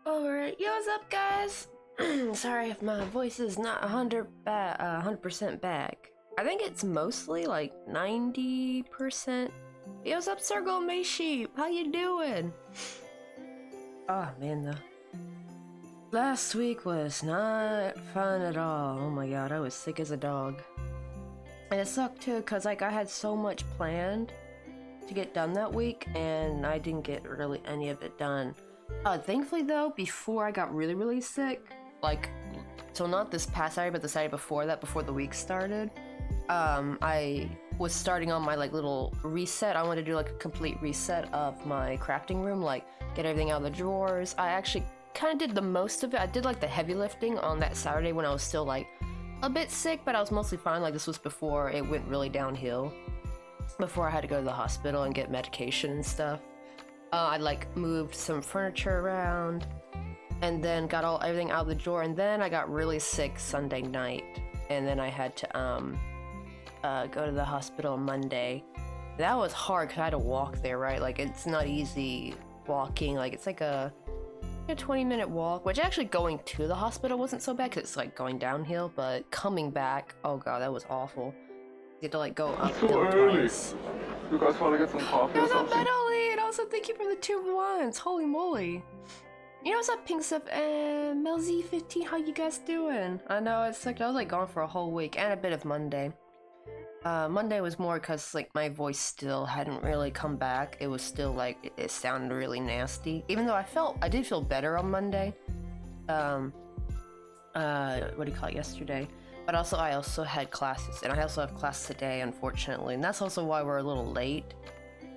Alright, yo, what's up, guys? Sorry if my voice is not 100% back. I think it's mostly like 90%. Yo, what's up, Circle May Sheep? How you doing? Oh man, the last week was not fun at all. Oh my god, I was sick as a dog. And it sucked too, cause like I had so much planned to get done that week, and I didn't get really any of it done. Thankfully though, before I got really sick, like, so not this past Saturday, but the Saturday before that, before the week started, I was starting on my like little reset. I wanted to do like a complete reset of my crafting room, like get everything out of the drawers. I actually kind of did the most of it. I did like the heavy lifting on that Saturday when I was still like a bit sick, but I was mostly fine. Like this was before it went really downhill, before I had to go to the hospital and get medication and stuff. I like moved some furniture around, and then got everything out the drawer, and then I got really sick Sunday night, and then I had to go to the hospital on Monday. That was hard because I had to walk there, right? Like, it's not easy walking. Like, it's like a 20-minute walk, which actually going to the hospital wasn't so bad because it's like going downhill, but coming back, oh god, that was awful. You had to like go uphill twice. You guys want to get some coffee or something? And also thank you for the 2 months. Holy moly. You know what's up, Pink Stuff and MelZ15? How you guys doing? I know it sucked. I was like gone for a whole week and a bit of Monday. Monday was more because like my voice still hadn't really come back. It was still like it sounded really nasty. Even though I did feel better on Monday. What do you call it, yesterday? But I also had classes, and I also have class today, unfortunately, and that's also why we're a little late.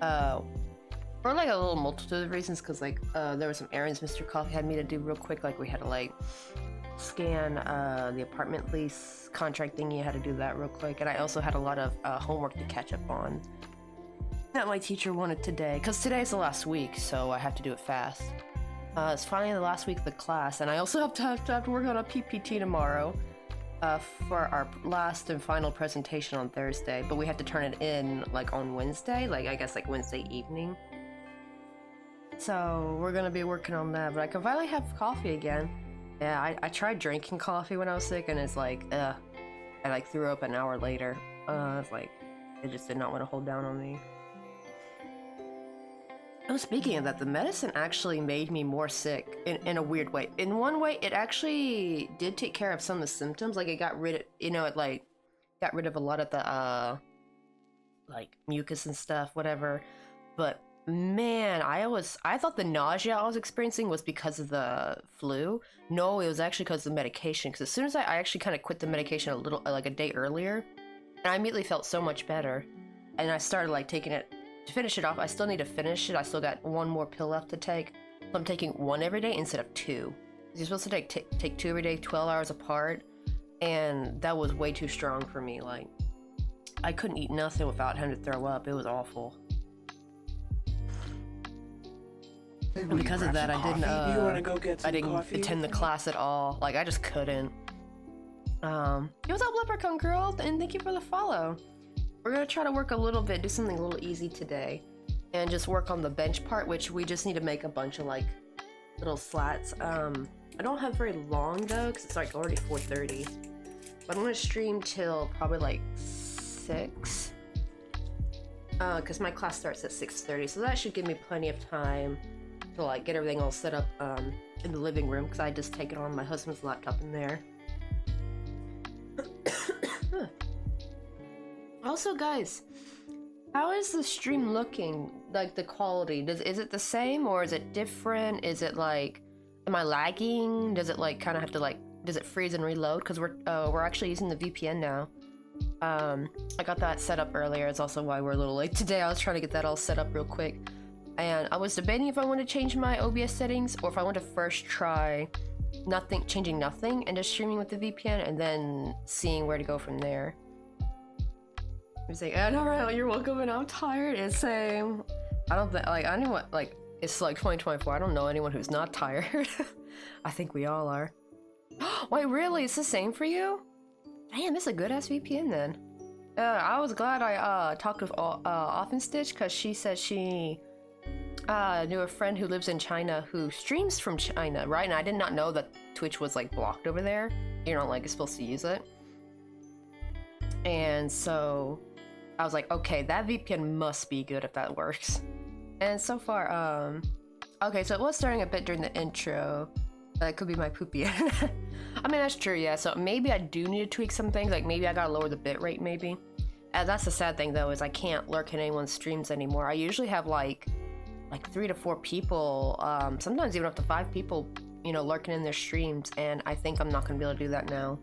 For like a little multitude of reasons, because like there were some errands Mr. Coffee had me to do real quick. Like we had to like scan the apartment lease contract thingy. I had to do that real quick, and I also had a lot of homework to catch up on that my teacher wanted today, because today's the last week, so I have to do it fast. It's finally the last week of the class, and I also have to work on a PPT tomorrow for our last and final presentation on Thursday, but we have to turn it in like on Wednesday, like I guess like Wednesday evening. So we're gonna be working on that, but I can finally have coffee again. Yeah, I tried drinking coffee when I was sick, and it's like, I like threw up an hour later. It's like, it just did not want to hold down on me. Oh, speaking of that, the medicine actually made me more sick in a weird way. In one way, it actually did take care of some of the symptoms. Like it got rid of, it like got rid of a lot of the like mucus and stuff, whatever. But man, I thought the nausea I was experiencing was because of the flu. No, it was actually because of the medication. Because as soon as I actually kind of quit the medication like a day earlier, and I immediately felt so much better, and I started like taking it. To finish it off, I still need to finish it. I still got 1 more pill left to take. So I'm taking 1 every day instead of 2. You're supposed to take 2 every day, 12 hours apart, and that was way too strong for me. Like, I couldn't eat nothing without having to throw up. It was awful. And because of that, I didn't attend the class at all. Like, I just couldn't. Yo, what's up, Leprechaun Girl? And thank you for the follow. We're gonna try to work a little bit, do something a little easy today, and just work on the bench part, which we just need to make a bunch of like little slats. I don't have very long though, because it's like already 4:30. But I'm gonna stream till probably like 6, because my class starts at 6:30, so that should give me plenty of time to like get everything all set up in the living room, because I just take it on my husband's laptop in there. Also, guys, how is the stream looking? Like the quality? Is it the same or is it different? Is it like, am I lagging? Does it like kind of have to like, does it freeze and reload? Because we're actually using the VPN now. I got that set up earlier. It's also why we're a little late today. I was trying to get that all set up real quick, and I was debating if I want to change my OBS settings or if I want to first try changing nothing and just streaming with the VPN and then seeing where to go from there. He's like, I know, right? You're welcome, and I'm tired. It's same. I don't think like anyone like it's like 2024. I don't know anyone who's not tired. I think we all are. Wait, really? It's the same for you? Damn, it's a good ass VPN then. I was glad I talked with Offenstitch, because she said she knew a friend who lives in China who streams from China, right? And I did not know that Twitch was like blocked over there. You're not like supposed to use it. And so I was like, okay, that VPN must be good if that works. And so far, okay, so it was starting a bit during the intro. That could be my poopy. I mean, that's true, yeah. So maybe I do need to tweak some things. Like maybe I gotta lower the bitrate, maybe. That's the sad thing though, is I can't lurk in anyone's streams anymore. I usually have like 3 to 4 people, sometimes even up to 5 people, lurking in their streams. And I think I'm not gonna be able to do that now.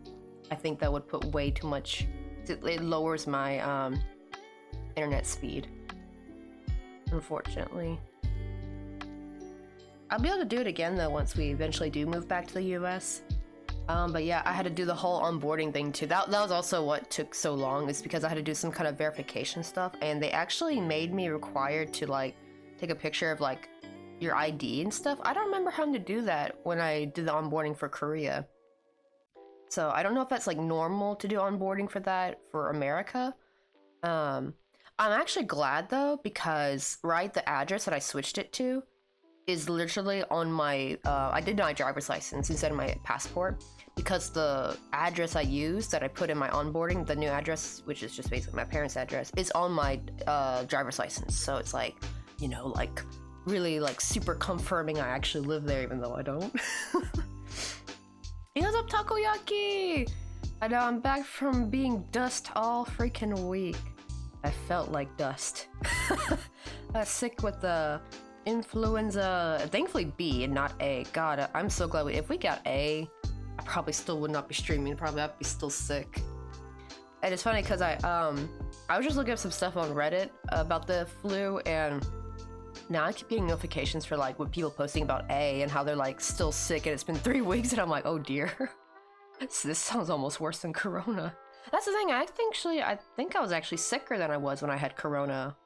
I think that would put way too much. It lowers my internet speed, unfortunately. I'll be able to do it again though once we eventually do move back to the US. But yeah, I had to do the whole onboarding thing too. That was also what took so long, is because I had to do some kind of verification stuff, and they actually made me required to like take a picture of like your ID and stuff. I don't remember having to do that when I did the onboarding for Korea. So I don't know if that's like normal to do onboarding for that for America. I'm actually glad though, because the address that I switched it to is literally on my I did my driver's license instead of my passport, because the address I used that I put in my onboarding, the new address, which is just basically my parents' address, is on my driver's license. So it's like, you know, like really like super confirming I actually live there, even though I don't. Hey, what's up, Takoyaki? I know, I'm back from being dust all freaking week. I felt like dust. I was sick with the influenza, thankfully B and not A. God, I'm so glad if we got A, I probably still would not be streaming. Probably I'd be still sick. And it's funny because I was just looking up some stuff on Reddit about the flu, and now I keep getting notifications for like with people posting about A and how they're like still sick and it's been 3 weeks, and I'm like, oh dear. This sounds almost worse than Corona. That's the thing, I think I was actually sicker than I was when I had Corona,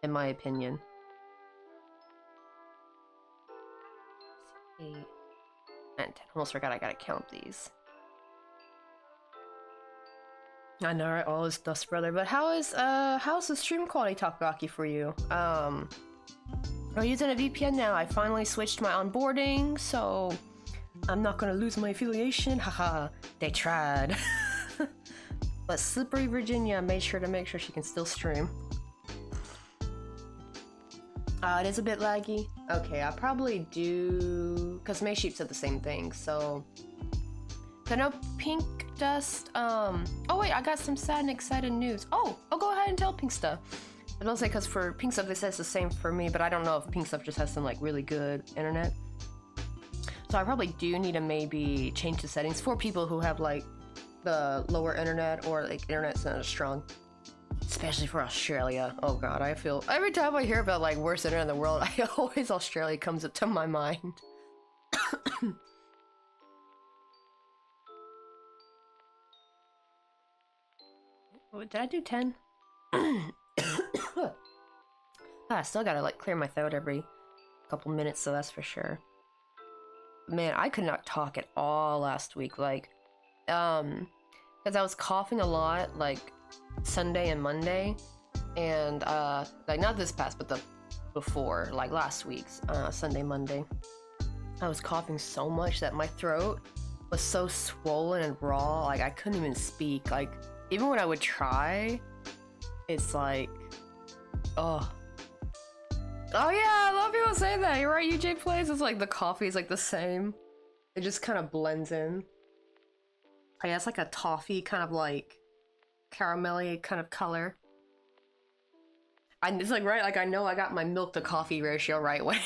in my opinion. Let's see. And almost forgot I gotta count these. I know, right? All is dust, brother. But how's the stream quality, Takoyaki, for you? I'm using a VPN now. I finally switched my onboarding, so I'm not gonna lose my affiliation. Haha, they tried. But Slippery Virginia made sure she can still stream. It is a bit laggy. Okay, I'll probably do... Because May Sheep said the same thing, so... I know Pink Dust, Oh wait, I got some sad and excited news. Oh, I'll go ahead and tell Pink Stuff. I don't say, because for Pink Stuff, they say it's the same for me, but I don't know if Pink Stuff just has some, like, really good internet. So I probably do need to maybe change the settings for people who have, like, the lower internet, or, like, internet's not as strong. Especially for Australia. Oh god, I feel... Every time I hear about, like, worst internet in the world, Australia comes up to my mind. Did I do 10? I still gotta, like, clear my throat every couple minutes, so that's for sure. Man, I could not talk at all last week, like... Because I was coughing a lot, like, Sunday and Monday, and like not this past but the before, like last week's Sunday, Monday, I was coughing so much that my throat was so swollen and raw, like I couldn't even speak. Like even when I would try, it's like, oh yeah, I love people say that. You're right, UJ Plays. It's like the coffee is like the same, it just kind of blends in. I guess like a toffee kind of like caramelly kind of color. It's like, right, like I know I got my milk to coffee ratio right when,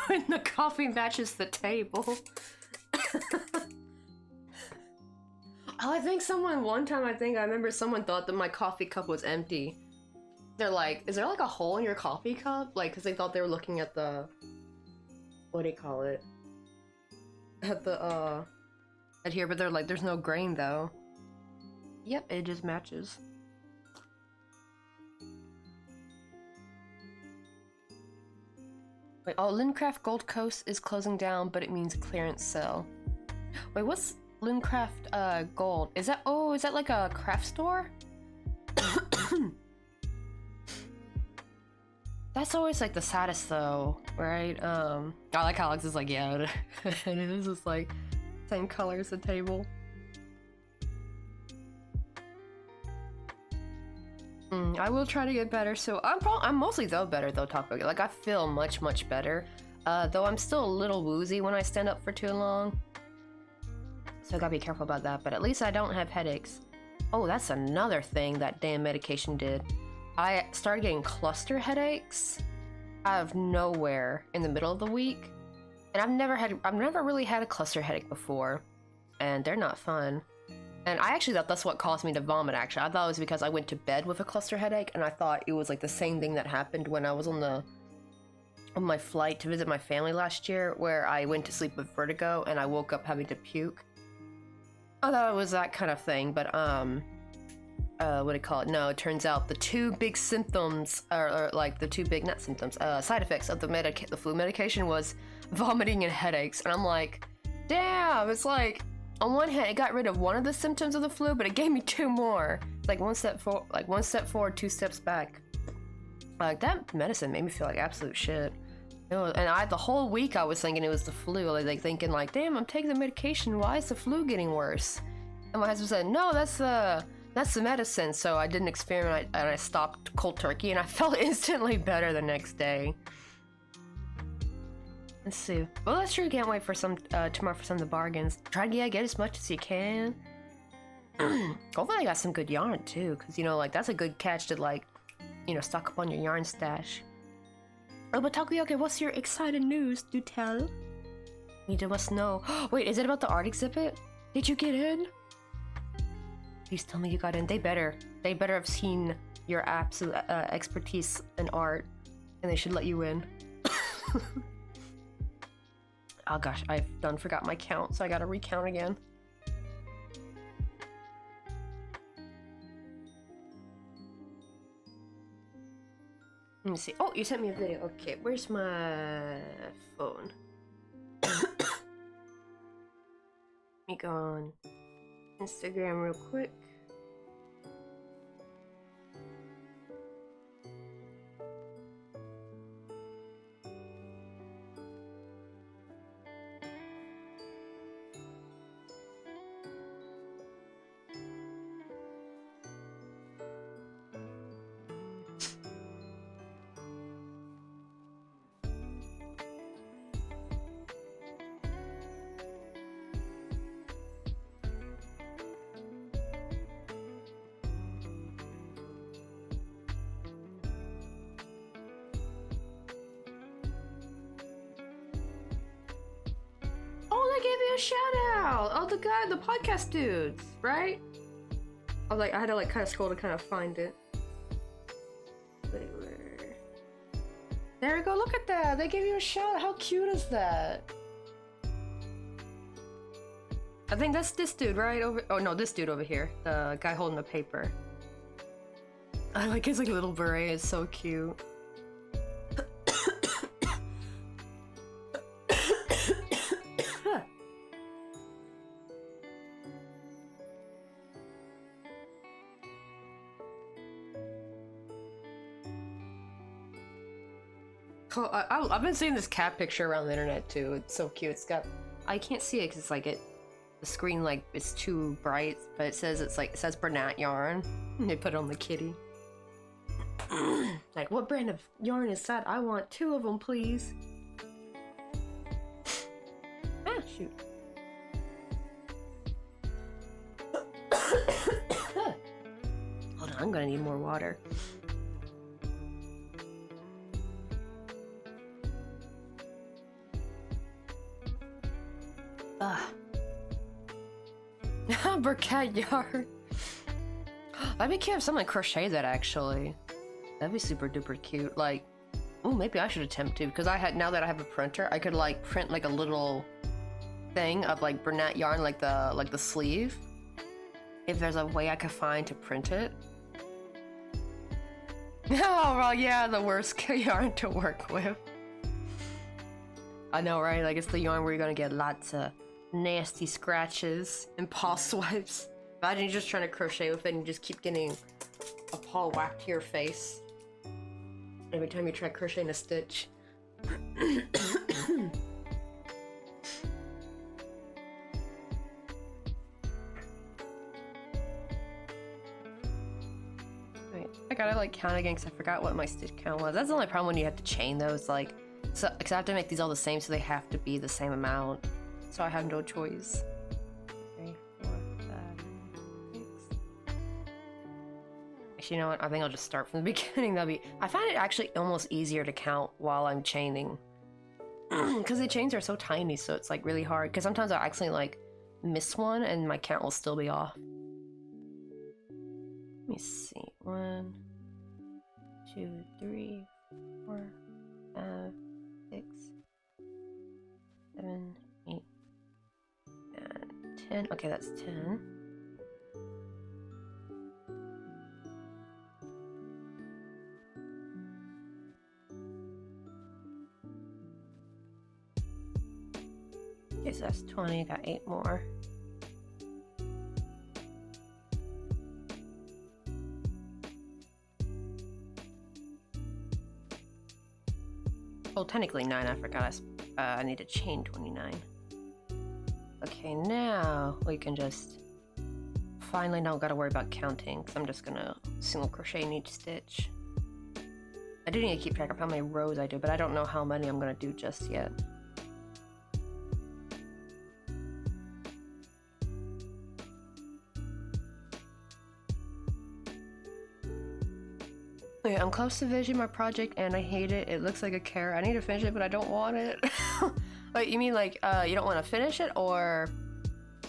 when the coffee matches the table. Oh, I think one time I remember someone thought that my coffee cup was empty. They're like, is there like a hole in your coffee cup? Like, because they thought they were looking at the, what do you call it? At the, at here, but they're like, there's no grain though. Yep, it just matches. Wait, oh, Lincraft Gold Coast is closing down, but it means clearance sale. Wait, what's Lincraft Gold? Is that like a craft store? That's always like the saddest though, right? I like how Alex is like, yeah, and it is just like same color as the table. I will try to get better. So I'm mostly though better though, Taco. Like I feel much better. Though I'm still a little woozy when I stand up for too long. So I gotta be careful about that. But at least I don't have headaches. Oh, that's another thing that damn medication did. I started getting cluster headaches out of nowhere in the middle of the week, and I've never really had a cluster headache before, and they're not fun. And I actually thought that's what caused me to vomit, actually. I thought it was because I went to bed with a cluster headache, and I thought it was like the same thing that happened when I was on my flight to visit my family last year, where I went to sleep with vertigo, and I woke up having to puke. I thought it was that kind of thing, but what do you call it? No, it turns out the two big symptoms, or like the two big, not symptoms, side effects of the flu medication was vomiting and headaches. And I'm like, damn, it's like, on one hand, it got rid of one of the symptoms of the flu, but it gave me two more. It's like one step forward, two steps back. Like, that medicine made me feel like absolute shit. And the whole week I was thinking it was the flu, like thinking like, damn, I'm taking the medication, why is the flu getting worse? And my husband said, no, that's the medicine. So I did an experiment and I stopped cold turkey and I felt instantly better the next day. Let's see. Well, that's true. Can't wait for tomorrow for some of the bargains. Try to get as much as you can. Hopefully I got some good yarn too, because like that's a good catch to like, stock up on your yarn stash. Oh, but Takuyoke, what's your exciting news? Do tell. You must know. Wait, is it about the art exhibit? Did you get in? Please tell me you got in. They better have seen your absolute expertise in art, and they should let you in. Oh gosh, I've forgot my count, so I gotta recount again. Let me see. Oh, you sent me a video. Okay, where's my phone? Let me go on Instagram real quick. A shout out! Oh, the podcast dudes, right? I was like, I had to like kind of scroll to kind of find it. There we go, look at that! They gave you a shout out, how cute is that? I think that's this dude, right? Oh no, this dude over here. The guy holding the paper. I like his like little beret, it's so cute. I've been seeing this cat picture around the internet too. It's so cute. It's got, I can't see it because it's like the screen like it's too bright, but it says Bernat yarn. They put it on the kitty. Like, what brand of yarn is that? I want 2 of them, please. Ah, shoot. Hold on, I'm gonna need more water. Briquette yarn. That'd be cute if someone crocheted that actually. That'd be super duper cute. Like, oh, maybe I should attempt to, because now that I have a printer, I could like print like a little thing of like Bernat yarn, like the sleeve. If there's a way I could find to print it. Oh well, yeah, the worst yarn to work with. I know, right? Like it's the yarn where you're gonna get lots of nasty scratches and paw swipes. Imagine you're just trying to crochet with it and you just keep getting a paw whacked to your face every time you try crocheting a stitch. Wait, I gotta like count again because I forgot what my stitch count was. That's the only problem when you have to chain those, like, so because I have to make these all the same, so they have to be the same amount. So I have no choice. 3, 4, 5, 6. Actually, you know what? I think I'll just start from the beginning. I find it actually almost easier to count while I'm chaining. Because the chains are so tiny, so it's like really hard. Because sometimes I'll actually like miss one and my count will still be off. Let me see. 1, 2, 3, 4, 5, 6, 7, 8. 10. Okay, that's 10. Okay, so that's 20, got 8 more. Well, technically 9, I forgot I need to chain 29. Okay, now we can just finally don't gotta worry about counting, because I'm just gonna single crochet in each stitch. I do need to keep track of how many rows I do, but I don't know how many I'm gonna do just yet. Okay, I'm close to finishing my project and I hate it. It looks like a carrot. I need to finish it, but I don't want it. Wait, you mean like you don't want to finish it, or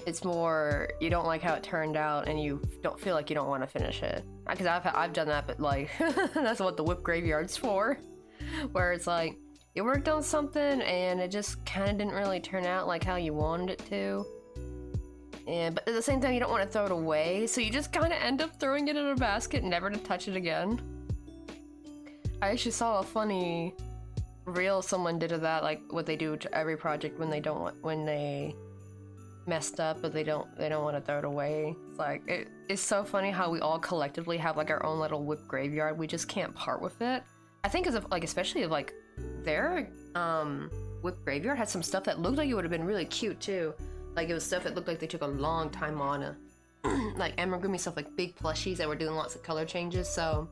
it's more you don't like how it turned out and you don't feel like you don't want to finish it? Because I've done that, but like that's what the whip graveyard's for, where it's like you worked on something and it just kind of didn't really turn out like how you wanted it to. But at the same time, you don't want to throw it away, so you just kind of end up throwing it in a basket, never to touch it again. I actually saw a funny reel someone did of that, like what they do to every project when they messed up, but they don't want to throw it away. It's like it's so funny how we all collectively have like our own little whip graveyard. We just can't part with it. I think as of like especially if like their whip graveyard had some stuff that looked like it would have been really cute too. Like it was stuff that looked like they took a long time on like amigurumi stuff, like big plushies that were doing lots of color changes. So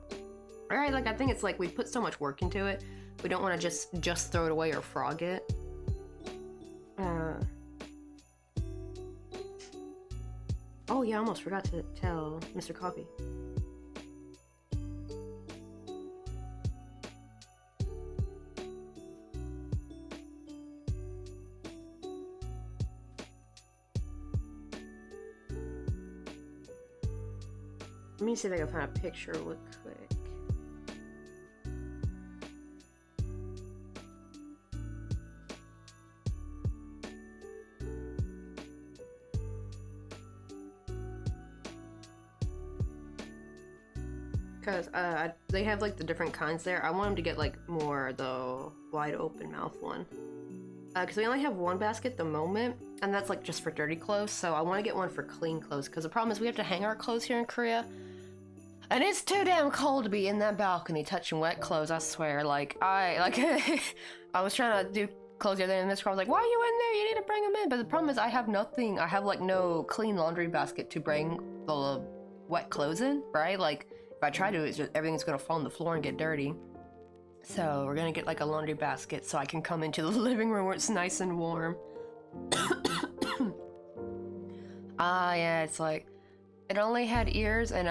alright, like I think it's like we put so much work into it, we don't want to just throw it away or frog it. Oh yeah, I almost forgot to tell Mr. Coffee. Let me see if I can find a picture real quick. Because they have like the different kinds there. I want them to get like more the wide open mouth one. Because we only have one basket at the moment, and that's like just for dirty clothes. So I want to get one for clean clothes, because the problem is we have to hang our clothes here in Korea. And it's too damn cold to be in that balcony touching wet clothes, I swear. Like, I was trying to do clothes the other day, and Miss Carl was like, why are you in there? You need to bring them in. But the problem is I have nothing. I have like no clean laundry basket to bring the wet clothes in, right? Like, if I try to, it's just everything's gonna fall on the floor and get dirty. So we're gonna get like a laundry basket so I can come into the living room where it's nice and warm. Yeah, it's like, it only had ears and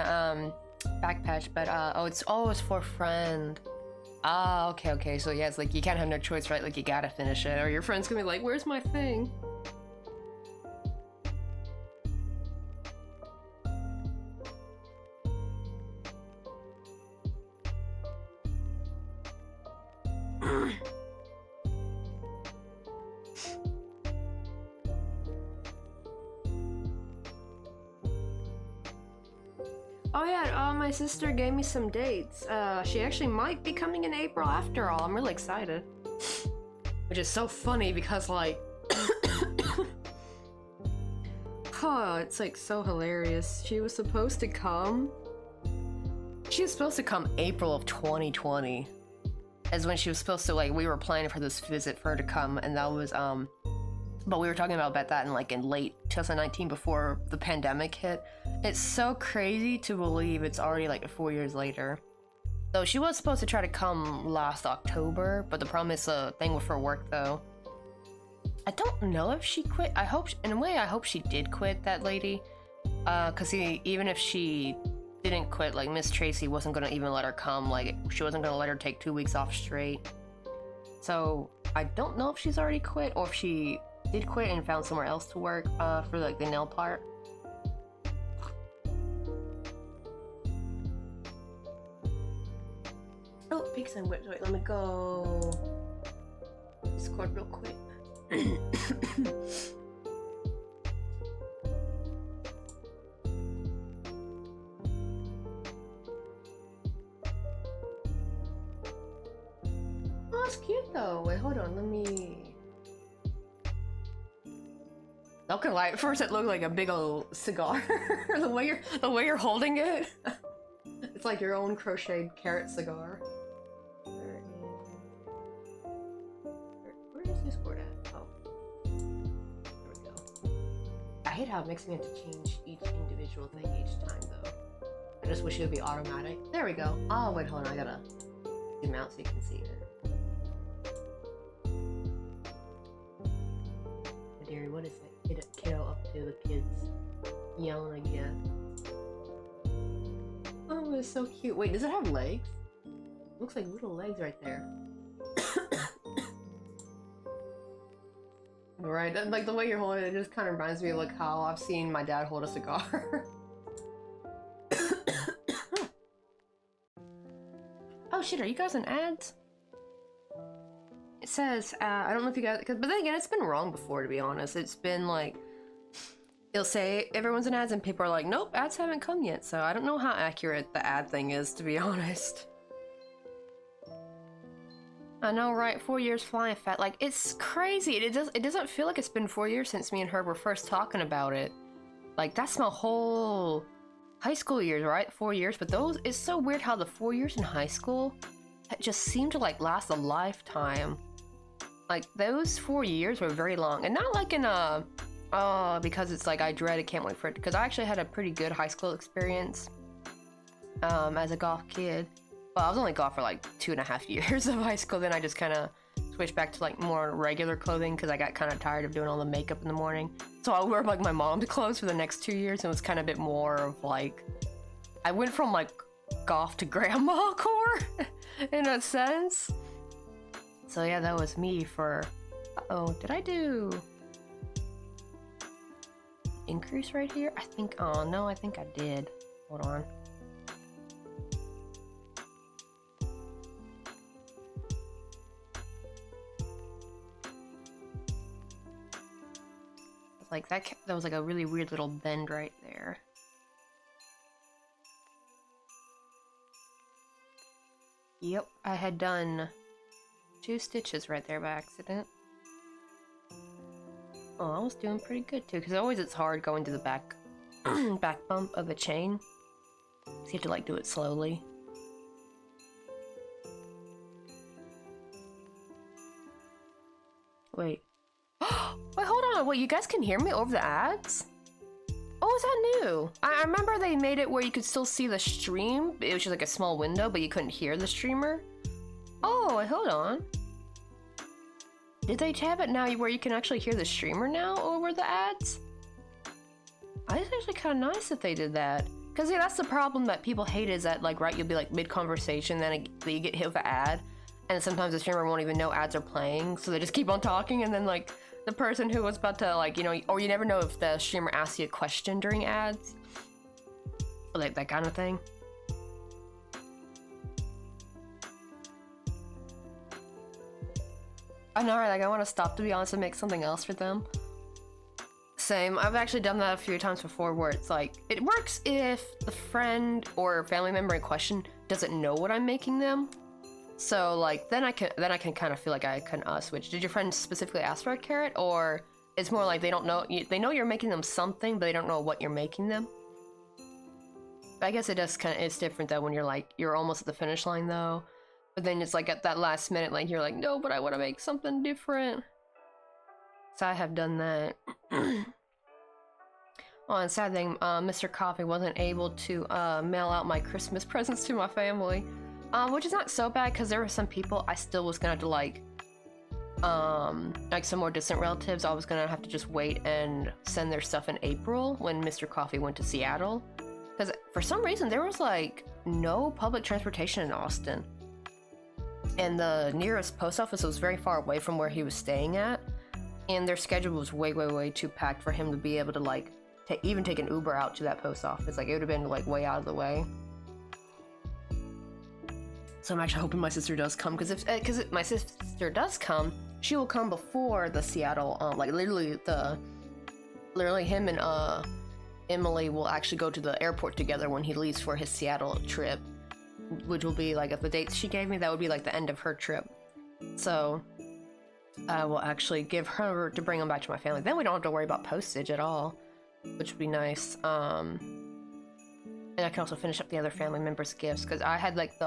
back patch, but it's for a friend. Okay, so yeah, it's like you can't have no choice, right? Like you gotta finish it, or your friend's gonna be like, where's my thing? Oh yeah, my sister gave me some dates. She actually might be coming in April after all. I'm really excited. Which is so funny because like... oh, it's like so hilarious. She was supposed to come... She was supposed to come April of 2020. As when she was supposed to, like, we were planning for this visit for her to come, and that was, but we were talking about that in, like, in late 2019 before the pandemic hit. It's so crazy to believe it's already, like, 4 years later. So she was supposed to try to come last October, but the problem is a thing with her work, though. I don't know if she quit. I hope, in a way, I hope she did quit, that lady. Because even if she didn't quit, like, Miss Tracy wasn't gonna even let her come. Like, she wasn't gonna let her take 2 weeks off straight. So, I don't know if she's already quit, or if she did quit and found somewhere else to work, for, like, the nail part. Oh, pigs and whips. Wait, let me go Discord real quick. Oh, that's cute though. Wait, hold on, let me... Not gonna lie, at first it looked like a big old cigar. the way you're holding it. It's like your own crocheted carrot cigar. Where is this board at? Oh. There we go. I hate how it makes me have to change each individual thing each time though. I just wish it would be automatic. There we go. Oh wait, hold on, I gotta zoom out so you can see it. Dearie, what is that kiddo up to? The kids yelling again. Oh, it's so cute. Wait, does it have legs? Looks like little legs right there. Right, like the way you're holding it just kind of reminds me of like how I've seen my dad hold a cigar. Oh shit, are you guys in ads? It says, I don't know if you guys, but then again, it's been wrong before, to be honest. It's been like, it'll say everyone's in ads and people are like, nope, ads haven't come yet. So I don't know how accurate the ad thing is, to be honest. I know, right? 4 years flying fat. Like, it's crazy. It doesn't feel like it's been 4 years since me and her were first talking about it. Like, that's my whole high school years, right? 4 years. But those, it's so weird how the 4 years in high school just seemed to like last a lifetime. Like, those 4 years were very long. And not like in a, because it's like I dread it, can't wait for it. Because I actually had a pretty good high school experience as a goth kid. Well, I was only goth for like 2.5 years of high school. Then I just kind of switched back to like more regular clothing because I got kind of tired of doing all the makeup in the morning. So I wore like my mom's clothes for the next 2 years, and it was kind of a bit more of like, I went from like goth to grandma core in a sense. So yeah, that was me for, uh-oh, did I do increase right here? I think, oh no, I think I did. Hold on. Like that was like a really weird little bend right there. Yep, I had done 2 stitches right there by accident. Oh, I was doing pretty good too, because always it's hard going to the back back bump of a chain. So you have to like do it slowly. Wait. Wait, hold on. Wait, you guys can hear me over the ads? Oh, is that new? I remember they made it where you could still see the stream. It was just like a small window, but you couldn't hear the streamer. Oh, wait, hold on. Did they have it now where you can actually hear the streamer now over the ads? I think it's actually kind of nice if they did that. Because yeah, that's the problem that people hate is that, like, right, you'll be like mid-conversation, then you get hit with an ad, and sometimes the streamer won't even know ads are playing, so they just keep on talking, and then like the person who was about to, like, you know, or you never know if the streamer asks you a question during ads, or like that kind of thing. I know, right? Like, I want to stop, to be honest, and make something else for them. Same. I've actually done that a few times before where it's like, it works if the friend or family member in question doesn't know what I'm making them. So like, then I can kind of feel like I can switch. Did your friend specifically ask for a carrot, or it's more like they don't know, they know you're making them something, but they don't know what you're making them? But I guess it does kind of, it's different though when you're like, you're almost at the finish line though. But then it's like at that last minute, like you're like, no, but I want to make something different. So I have done that. Oh, and sad thing, Mr. Coffee wasn't able to mail out my Christmas presents to my family. Which is not so bad, because there were some people I still was gonna have to like some more distant relatives, I was gonna have to just wait and send their stuff in April when Mr. Coffee went to Seattle. Because for some reason there was like no public transportation in Austin. And the nearest post office was very far away from where he was staying at. And their schedule was way, way, way too packed for him to be able to like even take an Uber out to that post office. Like, it would have been like way out of the way. So I'm actually hoping my sister does come, because if my sister does come, she will come before the Seattle, like literally him and Emily will actually go to the airport together when he leaves for his Seattle trip, which will be like, at the dates she gave me, that would be like the end of her trip. So I will actually give her to bring them back to my family. Then we don't have to worry about postage at all, which would be nice. And I can also finish up the other family members' gifts, because I had like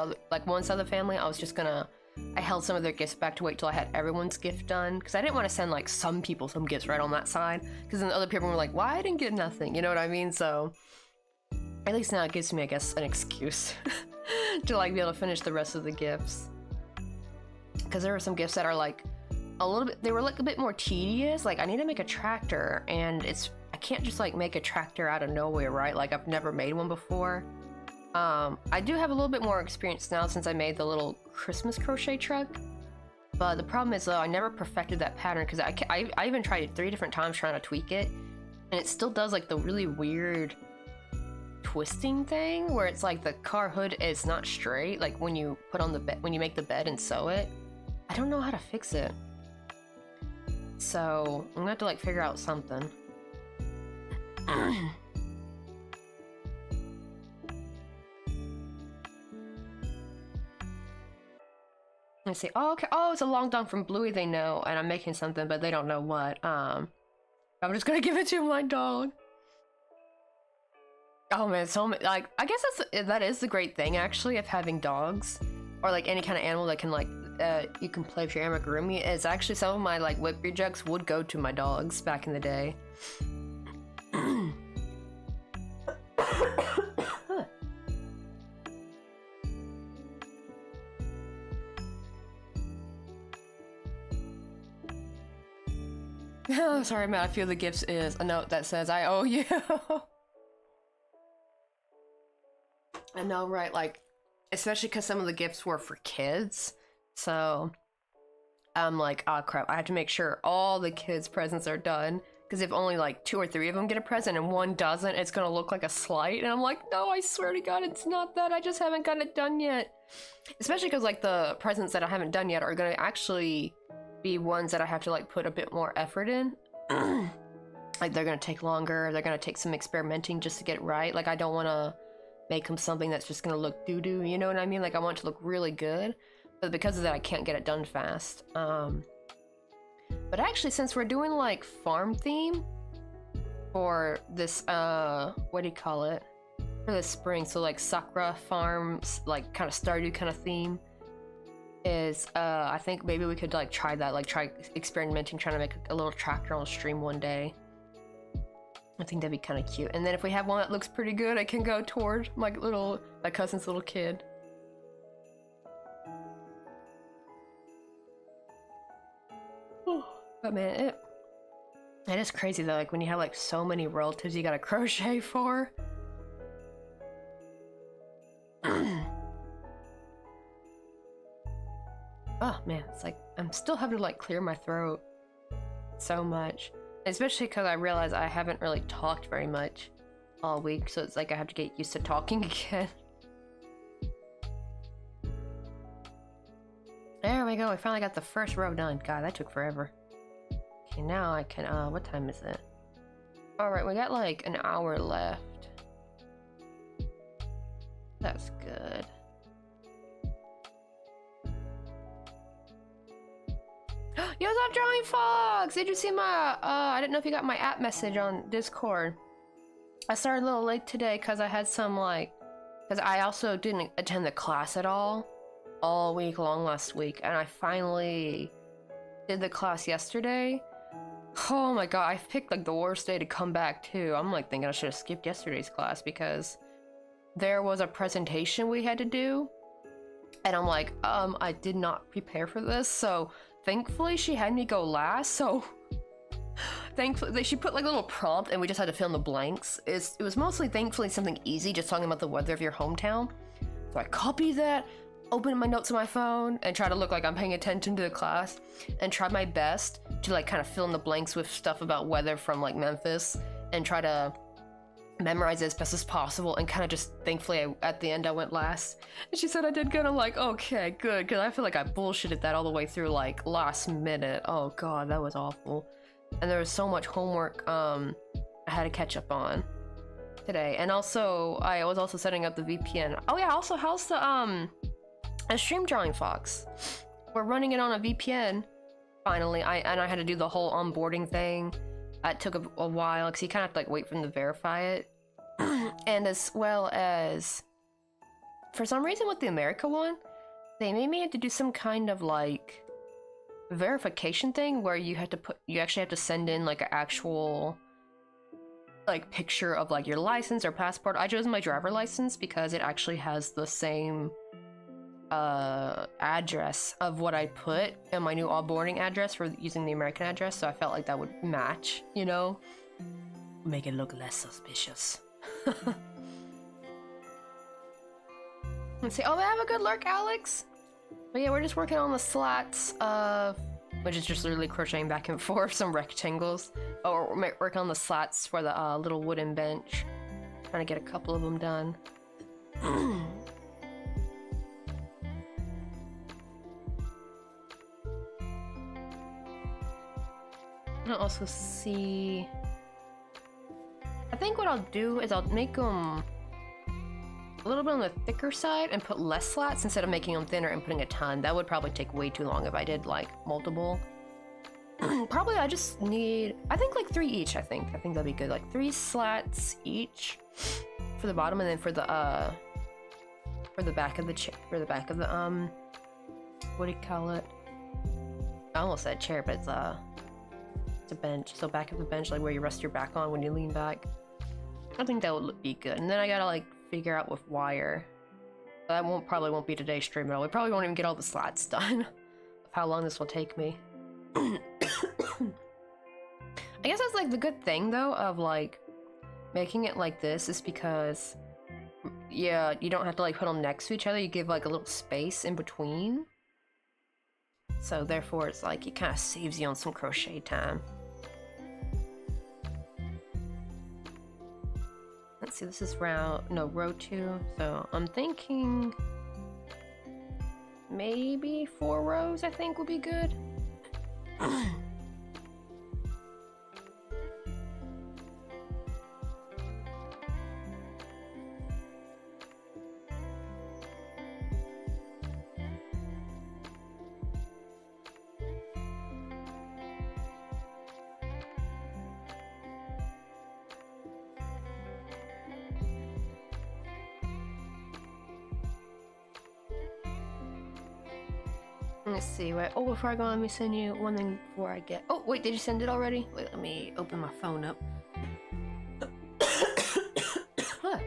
one side of the family, I was just gonna, I held some of their gifts back to wait till I had everyone's gift done, because I didn't want to send like some people some gifts right on that side, because then the other people were like, why I didn't get nothing, you know what I mean? So at least now it gives me, I guess, an excuse to like be able to finish the rest of the gifts, because there were some gifts that are like a little bit, they were like a bit more tedious. Like I need to make a tractor, and I can't just like make a tractor out of nowhere, right? Like I've never made one before. I do have a little bit more experience now since I made the little Christmas crochet truck, but the problem is though I never perfected that pattern, because I even tried it 3 different times trying to tweak it, and it still does like the really weird twisting thing where it's like the car hood is not straight, like when you put on the bed, when you make the bed and sew it. I don't know how to fix it, so I'm gonna have to like figure out something. Let's see. Oh, okay. Oh, it's a long dong from Bluey. They know, and I'm making something, but they don't know what. I'm just gonna give it to my dog. Oh man, so like I guess that is the great thing actually of having dogs, or like any kind of animal that can like you can play with your amigurumi. Is actually some of my like whip rejects would go to my dogs back in the day. Oh, sorry, man. I feel the gifts is a note that says I owe you. I know, right? Like, especially because some of the gifts were for kids, so I'm like, oh crap! I have to make sure all the kids' presents are done. Because if only like 2 or 3 of them get a present and one doesn't, it's gonna look like a slight. And I'm like, no, I swear to God, it's not that. I just haven't gotten it done yet. Especially because like the presents that I haven't done yet are gonna actually be ones that I have to like put a bit more effort in. Like they're gonna take longer. They're gonna take some experimenting just to get it right. Like I don't want to make them something that's just gonna look doo-doo. You know what I mean? Like I want it to look really good. But because of that, I can't get it done fast. But actually, since we're doing like farm theme for this, what do you call it? For this spring, so like Sakura farms, like kind of Stardew kind of theme is, I think maybe we could like try that, like try experimenting, trying to make a little tractor on stream one day. I think that'd be kind of cute. And then if we have one that looks pretty good, I can go toward my cousin's little kid. But man, it is crazy though, like when you have like so many relatives you gotta crochet for. Oh man, it's like I'm still having to like clear my throat so much, especially because I realize I haven't really talked very much all week, so it's like I have to get used to talking again. There we go, we finally got the first row done. God, that took forever. Okay, now I can, what time is it? Alright, we got like an hour left. That's good. Yo, what's up, Drawing Fox? Did you see my, I didn't know if you got my app message on Discord. I started a little late today because I had some like, because I also didn't attend the class at all week long last week, and I finally did the class yesterday. Oh my god, I picked like the worst day to come back too. I'm like thinking I should have skipped yesterday's class because there was a presentation we had to do, and I'm like, I did not prepare for this, so thankfully she had me go last, so thankfully she put like a little prompt and we just had to fill in the blanks. It was mostly thankfully something easy, just talking about the weather of your hometown. So I copied that, open my notes on my phone, and try to look like I'm paying attention to the class, and try my best to like kind of fill in the blanks with stuff about weather from like Memphis, and try to memorize it as best as possible, and kind of just thankfully at the end I went last. And she said I did good. I'm like, okay, good, because I feel like I bullshitted that all the way through like last minute. Oh god, that was awful. And there was so much homework I had to catch up on today. And also I was also setting up the VPN. Oh yeah, also how's the stream Drawing Fox? We're running it on a VPN, finally, I had to do the whole onboarding thing. It took a while because you kind of have to like wait for them to verify it. And as well as, for some reason with the America one, they made me have to do some kind of like verification thing where you actually have to send in like an actual like picture of like your license or passport. I chose my driver license because it actually has the same address of what I put in my new onboarding address for using the American address, so I felt like that would match, you know? Make it look less suspicious. Let's see. Oh, they have a good lurk, Alex! But yeah, we're just working on the slats of... which is just literally crocheting back and forth some rectangles. Oh, we're working on the slats for the little wooden bench. Trying to get a couple of them done. I'll also see... I think what I'll do is I'll make them a little bit on the thicker side and put less slats instead of making them thinner and putting a ton. That would probably take way too long if I did like multiple. Probably I just need, I think like 3 each, I think that'd be good. Like 3 slats each for the bottom, and then for the back of the chair, for the back of the what do you call it? I almost said chair, but it's a bench. So back of the bench, like where you rest your back on when you lean back. I think that would be good. And then I gotta like figure out with wire. That probably won't be today's stream at all. We probably won't even get all the slats done of how long this will take me. I guess that's like the good thing though of like making it like this is because, yeah, you don't have to like put them next to each other. You give like a little space in between. So therefore it's like it kind of saves you on some crochet time. Let's see, this is row 2. So I'm thinking maybe 4 rows I think would be good. Let's see, wait. Oh, before I go, let me send you one thing before I get... Oh, wait, did you send it already? Wait, let me open my phone up. Huh.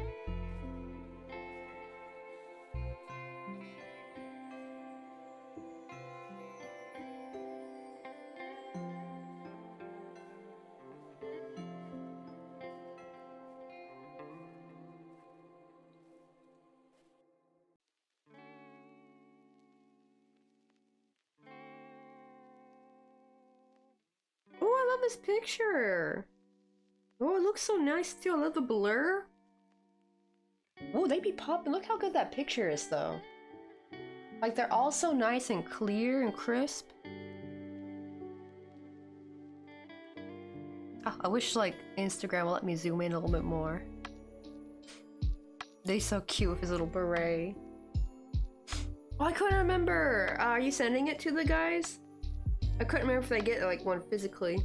Oh, I love this picture. Oh, it looks so nice too. I love the blur. Oh, they be popping. Look how good that picture is though. Like they're all so nice and clear and crisp. Oh, I wish like Instagram will let me zoom in a little bit more. They're so cute with his little beret. Oh, I couldn't remember. Are you sending it to the guys? I couldn't remember if they get like one physically.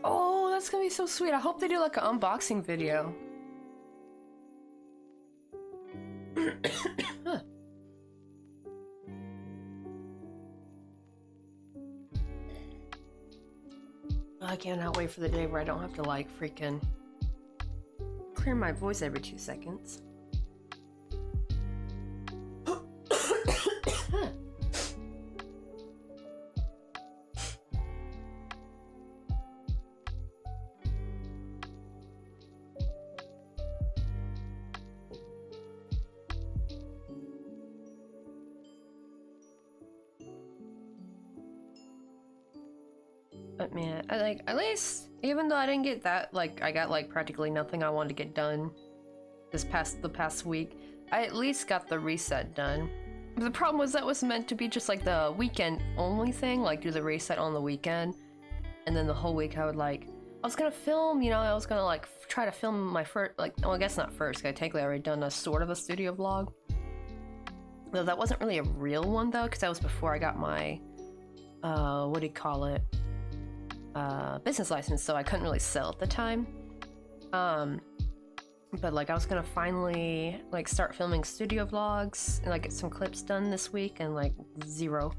Oh, that's gonna be so sweet. I hope they do like an unboxing video. Huh. I cannot wait for the day where I don't have to like freaking clear my voice every 2 seconds. But man, I like at least even though I didn't get that, like I got like practically nothing I wanted to get done the past week. I at least got the reset done. But the problem was that was meant to be just like the weekend only thing, like do the reset on the weekend, and then the whole week I would like I was gonna film, you know, I was gonna like try to film my first, like, well, I guess not first, because I technically already done a sort of a studio vlog. Though that wasn't really a real one though, because that was before I got my, what do you call it? Business license, so I couldn't really sell at the time. But like I was gonna finally like start filming studio vlogs and like get some clips done this week, and like zero.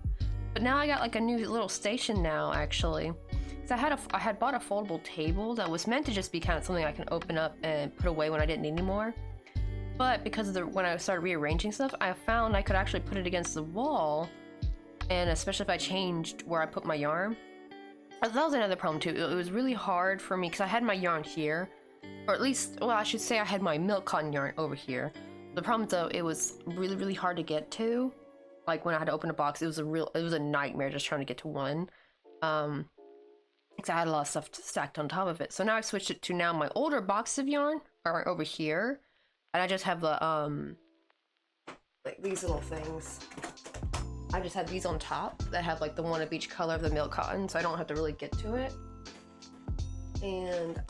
But now I got like a new little station now actually. So I had bought a foldable table that was meant to just be kind of something I can open up and put away when I didn't need anymore. But because of when I started rearranging stuff, I found I could actually put it against the wall, and especially if I changed where I put my yarn. That was another problem too. It was really hard for me because I had my yarn here, or at least, well, I should say I had my milk cotton yarn over here. The problem though, it was really, really hard to get to. Like when I had to open a box, it was a nightmare just trying to get to one. Because I had a lot of stuff stacked on top of it. So now I switched it to now my older boxes of yarn are over here, and I just have the like these little things. I just have these on top that have like the one of each color of the milk cotton, so I don't have to really get to it. And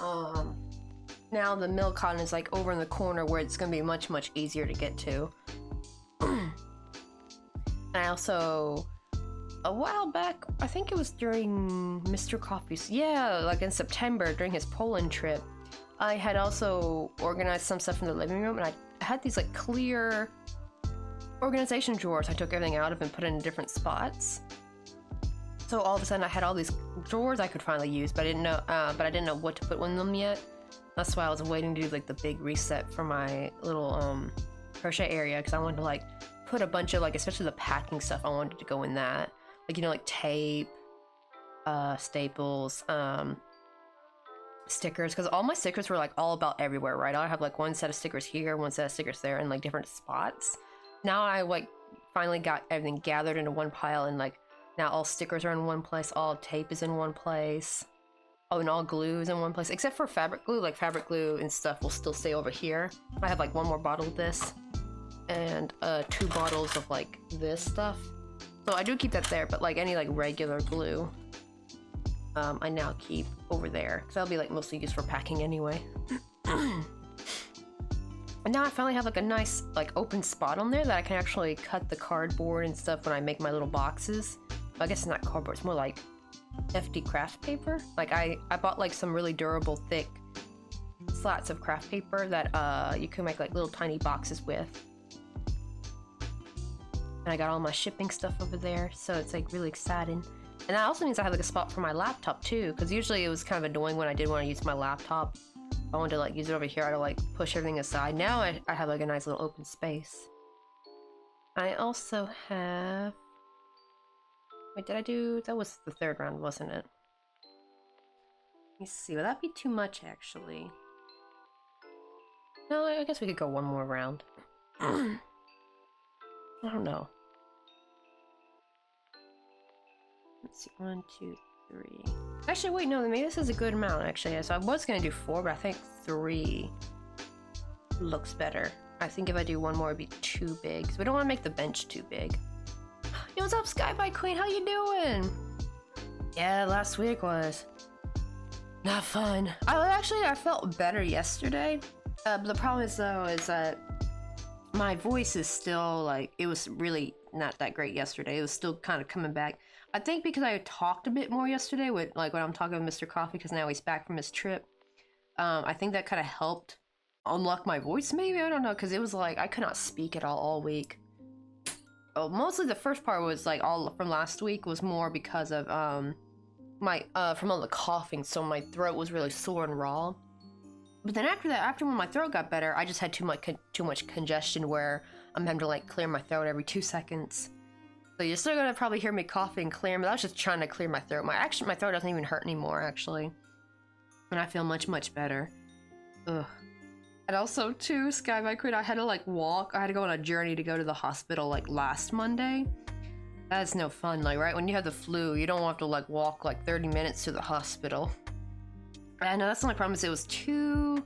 now the milk cotton is like over in the corner where it's gonna be much, much easier to get to. And I also, a while back, I think it was during Mr. Coffee's, yeah, like in September during his Poland trip, I had also organized some stuff in the living room, and I had these like clear organization drawers I took everything out of and put in different spots. So all of a sudden I had all these drawers I could finally use, but I didn't know what to put in them yet. That's why I was waiting to do like the big reset for my little crochet area, because I wanted to like put a bunch of like, especially the packing stuff, I wanted to go in that. Like, you know, like tape, staples, stickers, because all my stickers were like all about everywhere, right? I have like one set of stickers here, one set of stickers there, in like different spots. Now I like finally got everything gathered into one pile, and like now all stickers are in one place, all tape is in one place. Oh, and all glue is in one place, except for fabric glue. Like fabric glue and stuff will still stay over here. I have like one more bottle of this and 2 bottles of like this stuff. So I do keep that there, but like any like regular glue, I now keep over there, because that'll be like mostly used for packing anyway. And now I finally have like a nice like open spot on there that I can actually cut the cardboard and stuff when I make my little boxes. I guess it's not cardboard, it's more like FD craft paper. Like I bought like some really durable thick slats of craft paper that you can make like little tiny boxes with. And I got all my shipping stuff over there, so it's like really exciting. And that also means I have like a spot for my laptop too, because usually it was kind of annoying when I did want to use my laptop. I wanted to like use it over here, I had to like push everything aside. Now I have like a nice little open space. I also have... Wait, did I do... That was the 3rd round, wasn't it? Let me see, would that be too much actually? No, I guess we could go one more round. I don't know. Let's see, 1, 2, 3. Actually, wait, no, maybe this is a good amount, actually. So I was gonna do 4, but I think 3 looks better. I think if I do 1 more, it'd be too big, because we don't want to make the bench too big. Yo, what's up, Skyby Queen? How you doing? Yeah, last week was not fun. I felt better yesterday. But the problem is, though, is that my voice is still, like, it was really not that great yesterday. It was still kind of coming back. I think because I talked a bit more yesterday with, like, when I'm talking with Mr. Coffee, because now he's back from his trip. I think that kind of helped unlock my voice, maybe? I don't know, because it was like, I could not speak at all week. Oh, mostly the first part was, like, all from last week was more because of, from all the coughing, so my throat was really sore and raw. But then after that, after when my throat got better, I just had too much congestion where I'm having to, like, clear my throat every 2 seconds. So you're still gonna probably hear me coughing clear, but I was just trying to clear my throat. My throat doesn't even hurt anymore, actually. And I feel much, much better. Ugh. And also, too, Skyby Queen, I had to, like, walk. I had to go on a journey to go to the hospital, like, last Monday. That's no fun. Like, right when you have the flu, you don't want to like walk like 30 minutes to the hospital. I know that's the only problem, is it was too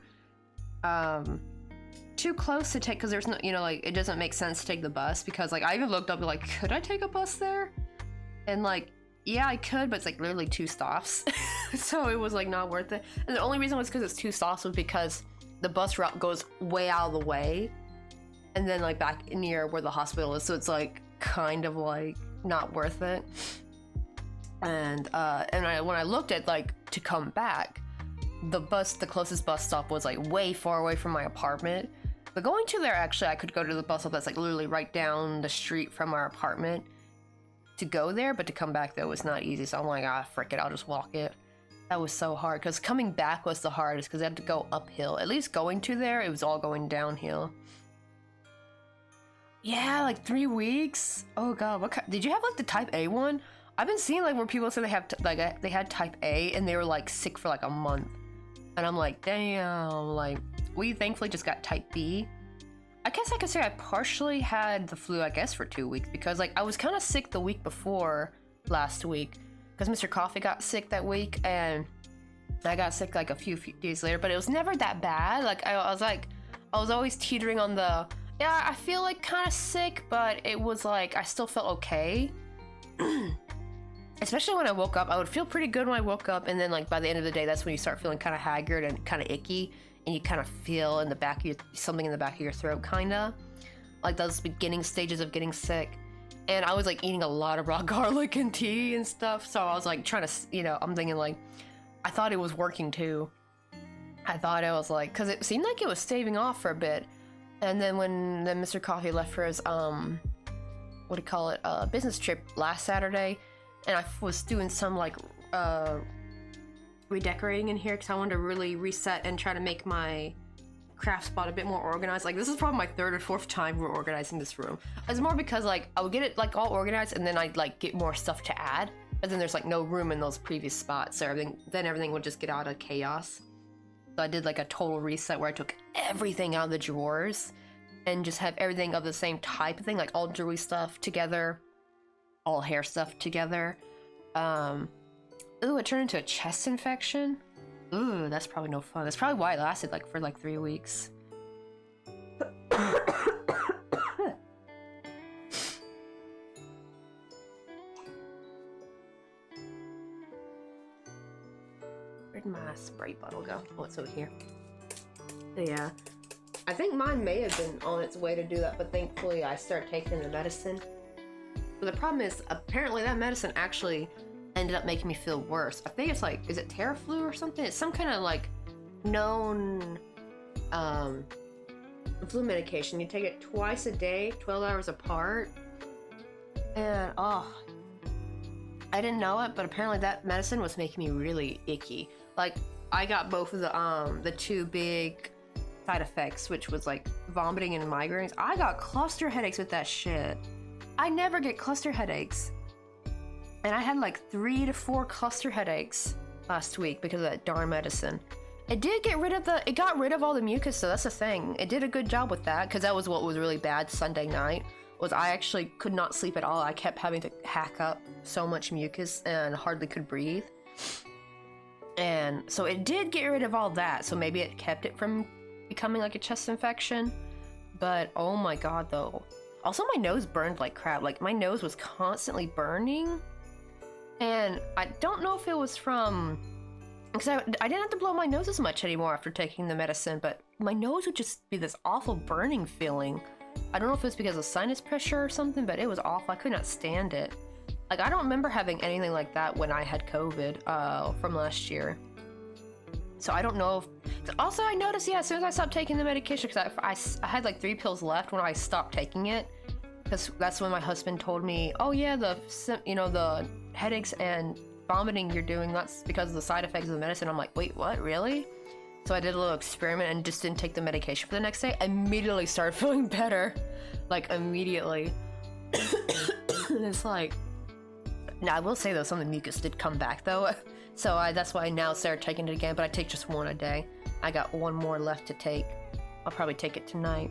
close to take, because there's no, you know, like, it doesn't make sense to take the bus, because like I even looked up like, could I take a bus there? And like, yeah, I could, but it's like literally 2 stops. So it was like not worth it. And the only reason was because it's 2 stops was because the bus route goes way out of the way and then like back near where the hospital is, so it's like kind of like not worth it. And when I looked at like to come back, the closest bus stop was like way far away from my apartment. But going to there, actually I could go to the bus stop that's like literally right down the street from our apartment to go there, but to come back though was not easy. So I'm like, ah, frick it, I'll just walk it. That was so hard, because coming back was the hardest, because I had to go uphill. At least going to there, it was all going downhill. Yeah, like 3 weeks. Oh god, what did you have like the type A one? I've been seeing like where people say they have they had type A and they were like sick for like a month, and I'm like, damn. Like, we thankfully just got type B. I guess I could say I partially had the flu, I guess, for 2 weeks, because like I was kind of sick the week before last week, because Mr. Coffee got sick that week, and I got sick like a few days later, but it was never that bad. Like I was always teetering on the, yeah, I feel like kind of sick, but it was like I still felt okay. Especially when I woke up, I would feel pretty good when I woke up, and then like by the end of the day, that's when you start feeling kind of haggard and kind of icky, and you kind of feel in the back of something in the back of your throat, kind of like those beginning stages of getting sick. And I was like eating a lot of raw garlic and tea and stuff, so I was like trying to, you know, I'm thinking like, I thought it was working too. I thought it was like, because it seemed like it was staving off for a bit, and then when Mr. Coffee left for his what do you call it, business trip last Saturday, and I was doing some like redecorating in here because I wanted to really reset and try to make my craft spot a bit more organized. Like, this is probably my 3rd or 4th time we're organizing this room. It's more because like I would get it like all organized, and then I'd like get more stuff to add, but then there's like no room in those previous spots, so everything would just get out of chaos. So I did like a total reset where I took everything out of the drawers and just have everything of the same type of thing, like all jewelry stuff together, all hair stuff together. Ooh, it turned into a chest infection. Ooh, that's probably no fun. That's probably why it lasted like for like 3 weeks. Where'd my spray bottle go? Oh, it's over here. Yeah. I think mine may have been on its way to do that, but thankfully I started taking the medicine. But the problem is, apparently that medicine actually ended up making me feel worse. I think it's like, is it Teraflu or something? It's some kind of like known flu medication. You take it twice a day, 12 hours apart. And oh, I didn't know it, but apparently that medicine was making me really icky. Like, I got both of the 2 big side effects, which was like vomiting and migraines. I got cluster headaches with that shit. I never get cluster headaches. And I had like 3 to 4 cluster headaches last week because of that darn medicine. It did get rid of it got rid of all the mucus, so that's the thing. It did a good job with that, because that was what was really bad Sunday night, was I actually could not sleep at all. I kept having to hack up so much mucus and hardly could breathe. And so it did get rid of all that, so maybe it kept it from becoming like a chest infection. But oh my god, though. Also, my nose burned like crap. Like, my nose was constantly burning. And I don't know if it was from, because I didn't have to blow my nose as much anymore after taking the medicine, but my nose would just be this awful burning feeling. I don't know if it's because of sinus pressure or something, but it was awful. I could not stand it. Like, I don't remember having anything like that when I had COVID from last year. So I don't know if... Also, I noticed, yeah, as soon as I stopped taking the medication, because I had like 3 pills left when I stopped taking it, because that's when my husband told me, oh yeah, the headaches and vomiting you're doing, that's because of the side effects of the medicine. I'm like, wait, what, really? So I did a little experiment and just didn't take the medication for the next day. I immediately started feeling better. Like, immediately. And it's like... Now, I will say though, some of the mucus did come back though. So that's why I now started taking it again, but I take just 1 a day. I got 1 more left to take. I'll probably take it tonight.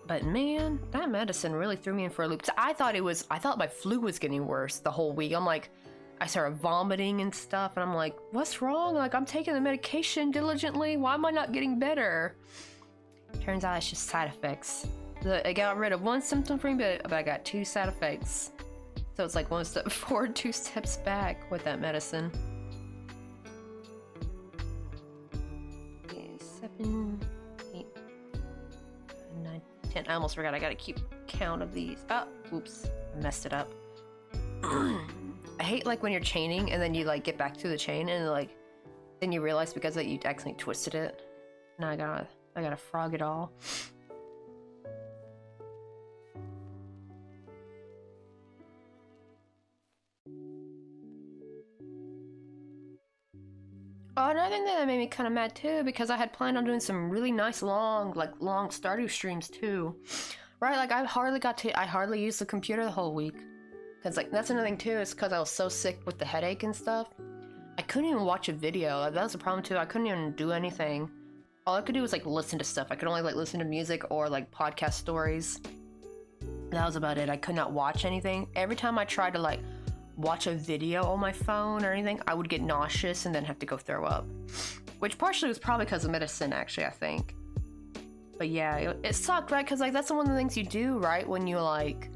But man, that medicine really threw me in for a loop. I thought my flu was getting worse the whole week. I'm like, I started vomiting and stuff, and I'm like, what's wrong? Like, I'm taking the medication diligently. Why am I not getting better? Turns out it's just side effects. I got rid of one symptom for me, but I got 2 side effects. So it's like 1 step forward, 2 steps back with that medicine. Okay, 7, 8, 9, 10. I almost forgot. I gotta keep count of these. Oh, oops. I messed it up. I hate like when you're chaining and then you like get back to the chain and like then you realize because that you accidentally twisted it. Now I gotta frog it all. Oh, another thing that made me kind of mad too, because I had planned on doing some really nice long Stardew streams too. Right, like I hardly used the computer the whole week. Cause like, that's another thing too, is cause I was so sick with the headache and stuff. I couldn't even watch a video, that was a problem too, I couldn't even do anything. All I could do was like listen to stuff. I could only like listen to music or like podcast stories. That was about it, I could not watch anything. Every time I tried to like watch a video on my phone or anything, I would get nauseous and then have to go throw up. Which partially was probably because of medicine, actually, I think. But yeah, it sucked, right? Because like that's one of the things you do, right? When you like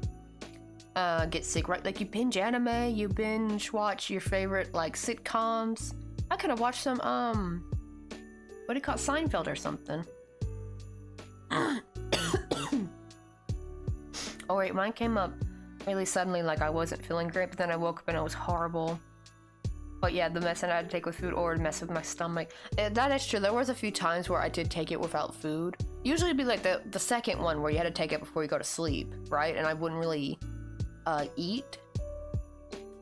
get sick, right? Like you binge anime, you binge watch your favorite like sitcoms. I could have watched some what do you call it? Seinfeld or something. Oh wait, mine came up really suddenly, like I wasn't feeling great, but then I woke up and it was horrible. But yeah, the medicine I had to take with food or mess with my stomach. That is true. There was a few times where I did take it without food. Usually it'd be like the second one where you had to take it before you go to sleep, right? And I wouldn't really eat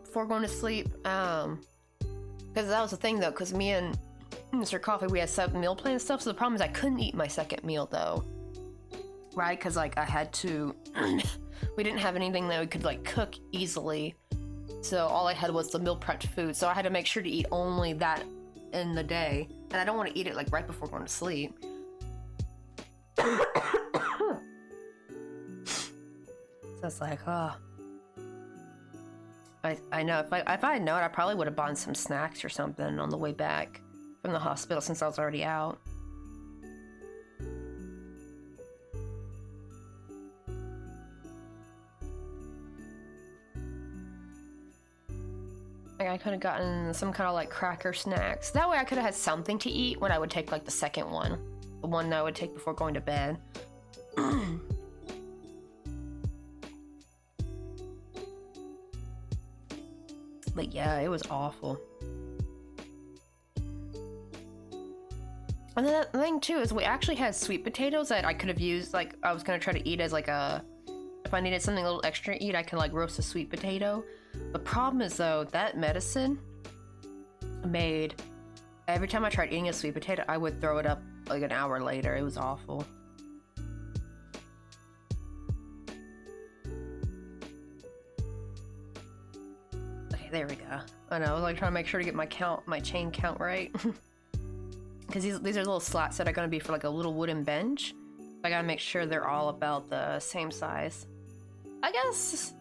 before going to sleep. Because that was the thing though, because me and Mr. Coffee, we had set meal plan and stuff, so the problem is I couldn't eat my second meal though. Right? Because like I had to... we didn't have anything that we could like cook easily. So all I had was the meal prepped food. So I had to make sure to eat only that in the day. And I don't want to eat it like right before going to sleep. So it's like, oh. I know, if I had known, I probably would have bought some snacks or something on the way back from the hospital since I was already out. Like I could have gotten some kind of like cracker snacks. That way I could have had something to eat when I would take like the second one. The one that I would take before going to bed. But yeah, it was awful. And then the thing too is we actually had sweet potatoes that I could have used, like I was gonna try to eat as like a, if I needed something a little extra to eat, I can like roast a sweet potato. The problem is though, that medicine made, every time I tried eating a sweet potato, I would throw it up like an hour later. It was awful. Okay, there we go. I know, I was like trying to make sure to get my chain count right. Because these are little slots that are going to be for like a little wooden bench. I gotta make sure they're all about the same size. I guess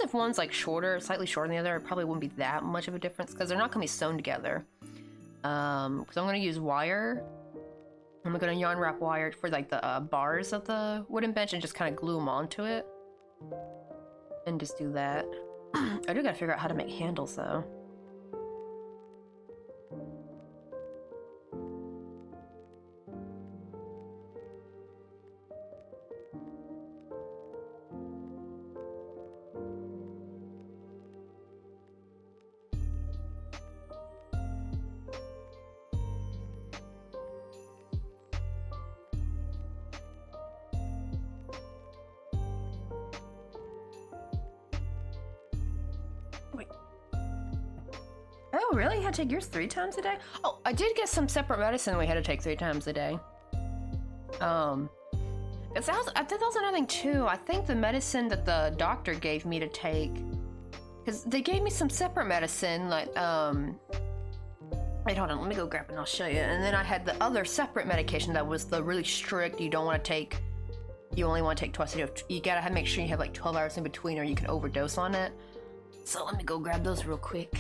if one's like shorter, slightly shorter than the other, it probably wouldn't be that much of a difference because they're not gonna be sewn together. Because I'm gonna use wire. I'm gonna yarn wrap wire for like the bars of the wooden bench and just kind of glue them onto it. And just do that. I do gotta figure out how to make handles though. Oh, really? You had to take yours 3 times a day? Oh, I did get some separate medicine we had to take 3 times a day. I think that was another thing too. I think the medicine that the doctor gave me to take, because they gave me some separate medicine, like, wait, hold on, let me go grab it and I'll show you. And then I had the other separate medication that was the really strict, you don't want to take you only want to take twice a day. You gotta make sure you have like 12 hours in between or you can overdose on it. So let me go grab those real quick.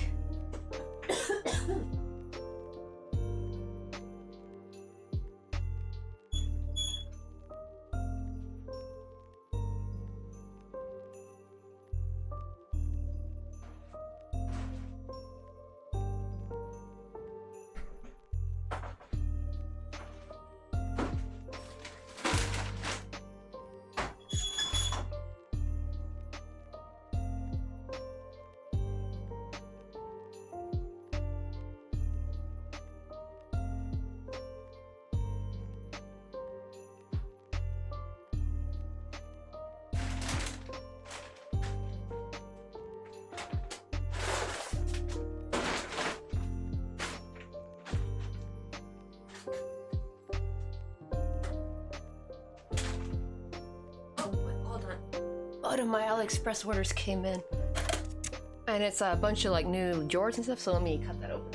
One of my AliExpress orders came in, and it's a bunch of like new drawers and stuff. So let me cut that open.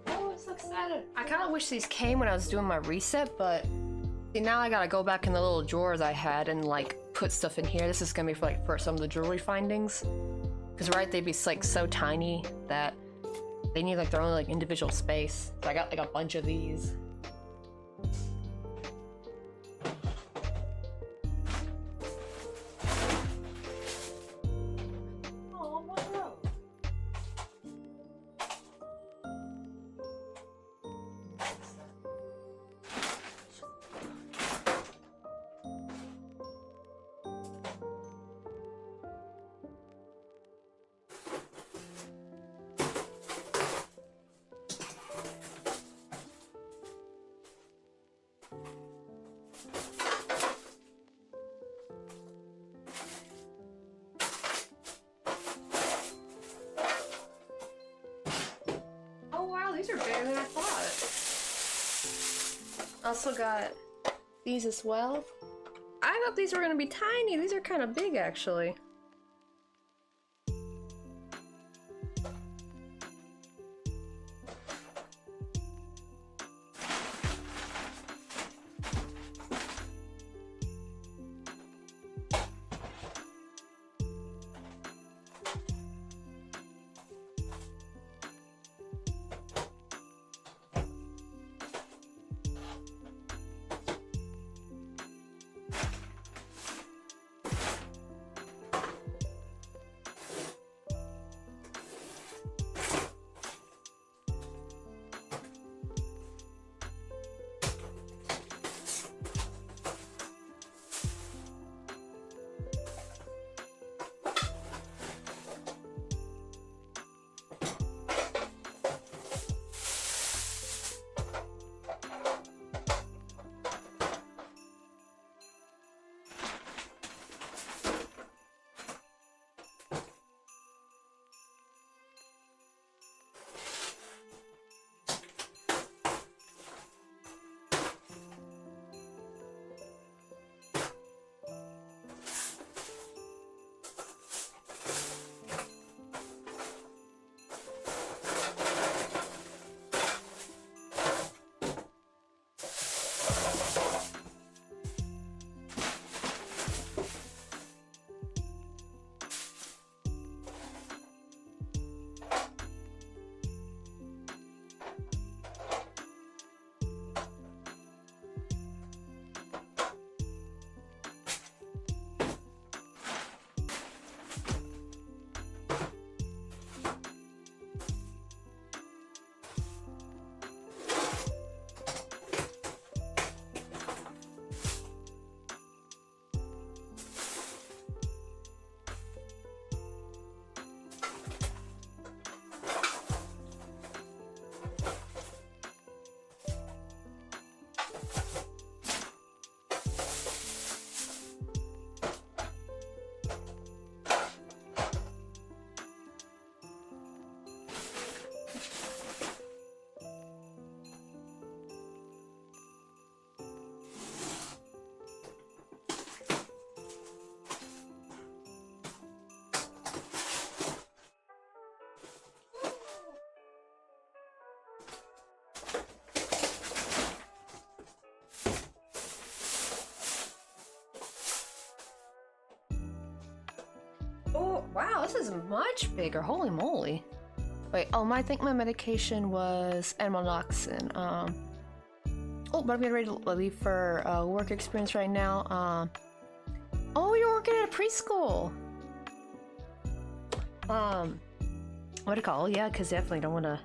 Oh, I'm so excited! I kind of wish these came when I was doing my reset, but. See, now I gotta go back in the little drawers I had and like put stuff in here. This is gonna be for like for some of the jewelry findings. Cause right, they'd be like so tiny that they need like their own like individual space. So I got like a bunch of these. These are bigger than I thought. Also got these as well. I thought these were gonna be tiny. These are kind of big actually. Oh, wow, this is much bigger. Holy moly. Wait, oh, I think my medication was ammonoxin. Oh, but I'm getting ready to leave for work experience right now. Oh, you're working at a preschool. What do you call? Yeah, because definitely don't want to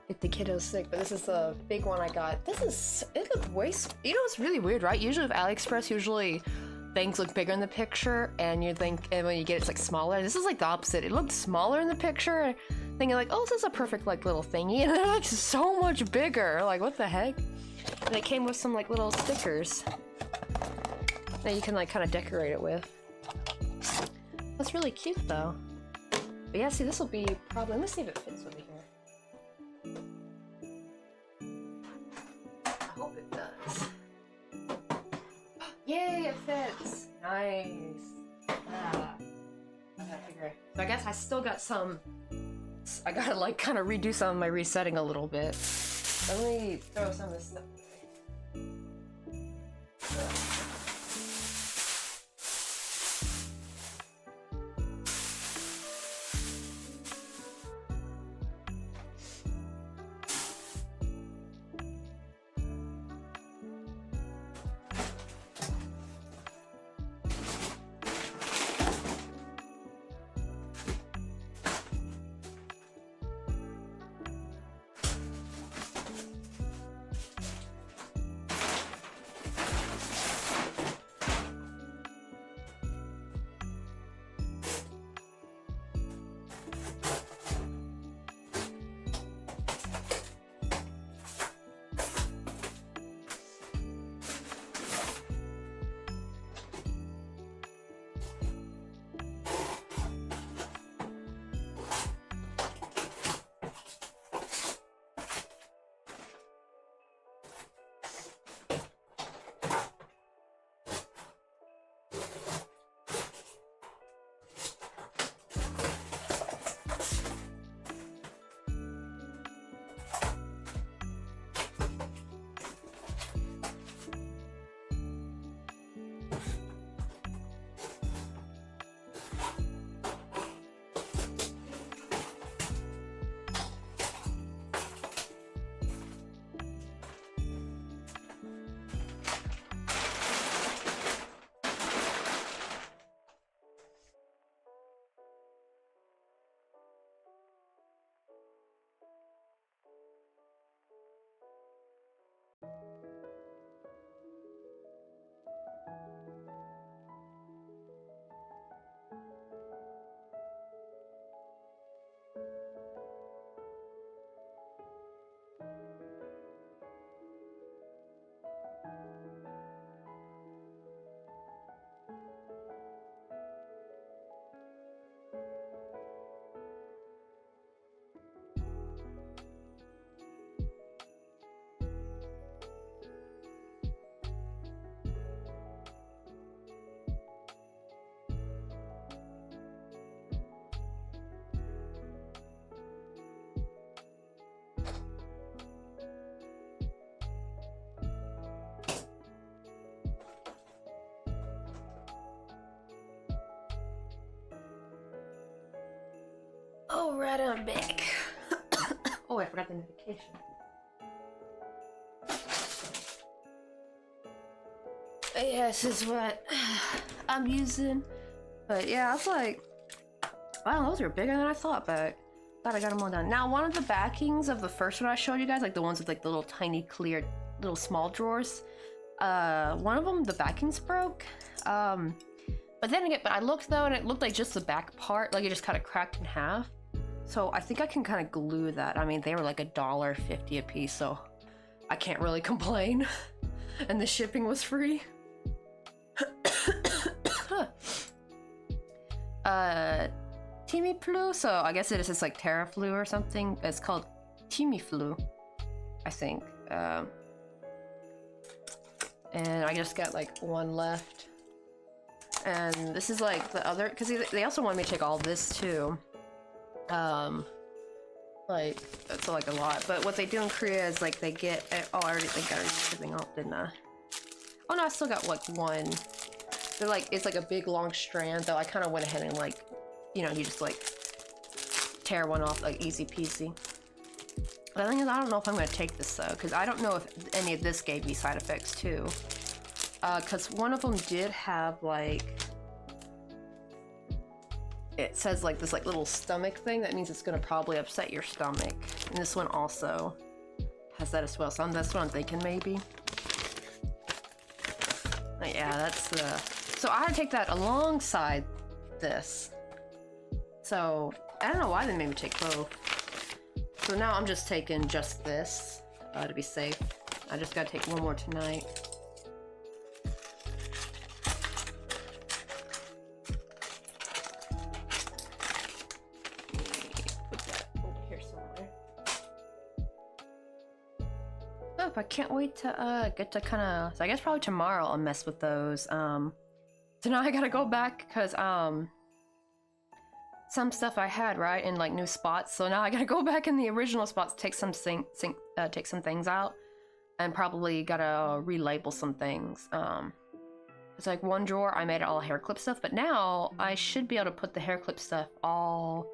get the kiddos sick. But this is the big one I got. It looked you know, it's really weird, right? Usually with AliExpress, things look bigger in the picture, and and when you get it, it's like smaller. This is like the opposite. It looked smaller in the picture, thinking like, oh, this is a perfect like little thingy, and it looks so much bigger. Like, what the heck? And it came with some like little stickers that you can like kind of decorate it with. That's really cute though. But yeah, see, this will be probably. Let me see if it fits over here. I hope it does. Yay, it fits! Nice. Ah. I gotta figure it. So I guess I still got some. I gotta like kind of redo some of my resetting a little bit. Let me throw some of this stuff away. Oh, right, I'm back. Oh, I forgot the notification. Yeah, this is what I'm using. But yeah, I was like, wow, those are bigger than I thought, but glad I got them all done. Now, one of the backings of the first one I showed you guys, like the ones with like the little tiny clear, little small drawers, one of them, the backings broke. But then again, I looked though, and it looked like just the back part, like it just kind of cracked in half. So I think I can kind of glue that. I mean, they were like $1.50 a piece, so I can't really complain. And the shipping was free. Timiflu, so I guess it is just like Terraflu or something. It's called Timiflu, I think. And I just got like one left. And this is like the other, because they also want me to take all this too. Like, that's like a lot. But what they do in Korea is like they get, oh, I already think I already shipping out, didn't I? Oh no, I still got like one. They're like, it's like a big long strand, though I kind of went ahead and like you know, you just like tear one off like easy peasy. But the thing is, I don't know if I'm gonna take this though, because I don't know if any of this gave me side effects too. Because one of them did have like, it says like this like little stomach thing. That means it's gonna probably upset your stomach. And this one also has that as well. So that's what I'm thinking maybe. But yeah, that's the. So I had to take that alongside this. So I don't know why they made me take both. So now I'm just taking just this to be safe. I just gotta take one more tonight. I can't wait to get to kind of, so I guess probably tomorrow I'll mess with those. So now I gotta go back because some stuff I had right in like new spots, so now I gotta go back in the original spots, take some take some things out, and probably gotta relabel some things. It's like one drawer I made all hair clip stuff, but now I should be able to put the hair clip stuff all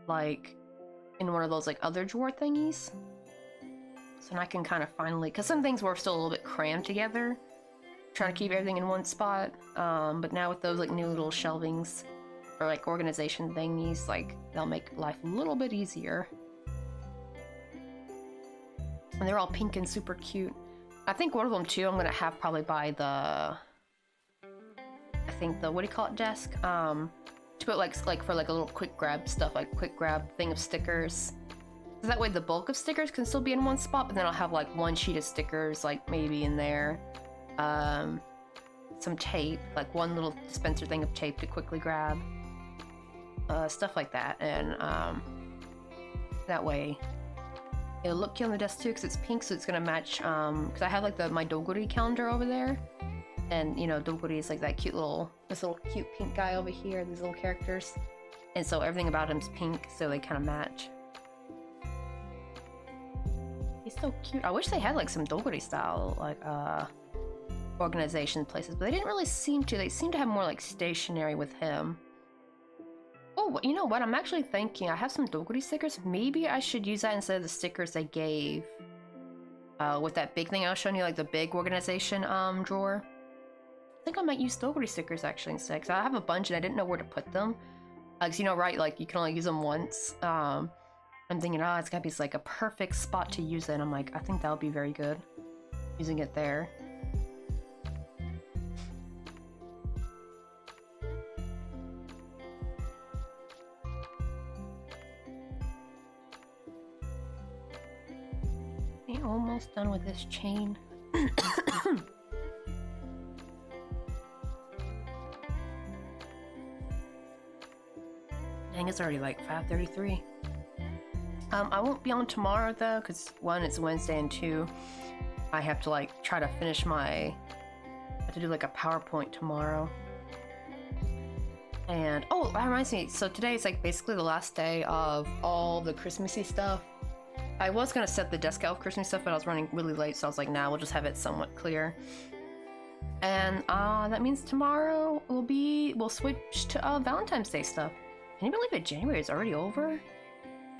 like in one of those like other drawer thingies. So now I can kind of finally, because some things were still a little bit crammed together, trying to keep everything in one spot. But now with those like new little shelvings or like organization thingies, like they'll make life a little bit easier. And they're all pink and super cute. I think one of them too, I'm gonna have probably buy the, I think the, what do you call it, desk? To put like for like a little quick grab stuff, like quick grab thing of stickers. So that way the bulk of stickers can still be in one spot, but then I'll have like one sheet of stickers like maybe in there. Some tape, like one little dispenser thing of tape to quickly grab. Stuff like that, and that way it'll look cute on the desk too, because it's pink, so it's gonna match, because I have like my Doguri calendar over there, and you know, Doguri is like that cute little, this little cute pink guy over here, these little characters, and so everything about him's pink, so they kind of match. He's so cute. I wish they had like some Doguri style like organization places, but they didn't really seem to. They seem to have more like stationary with him. Oh, you know what? I'm actually thinking I have some Doguri stickers. Maybe I should use that instead of the stickers they gave with that big thing I was showing you, like the big organization drawer. I think I might use Doguri stickers actually instead, because I have a bunch and I didn't know where to put them. Because you know, right? Like you can only use them once. I'm thinking, oh, it's gotta be like a perfect spot to use it. And I'm like, I think that would be very good, using it there. I'm almost done with this chain. Dang, it's already like 5:33. I won't be on tomorrow though, because one, it's Wednesday, and two, I have to like try to finish I have to do like a PowerPoint tomorrow. And oh, that reminds me, so today is like basically the last day of all the Christmassy stuff. I was gonna set the desk out of Christmas stuff, but I was running really late, so I was like, nah, we'll just have it somewhat clear. And that means tomorrow we'll switch to Valentine's Day stuff. Can you believe it? January is already over?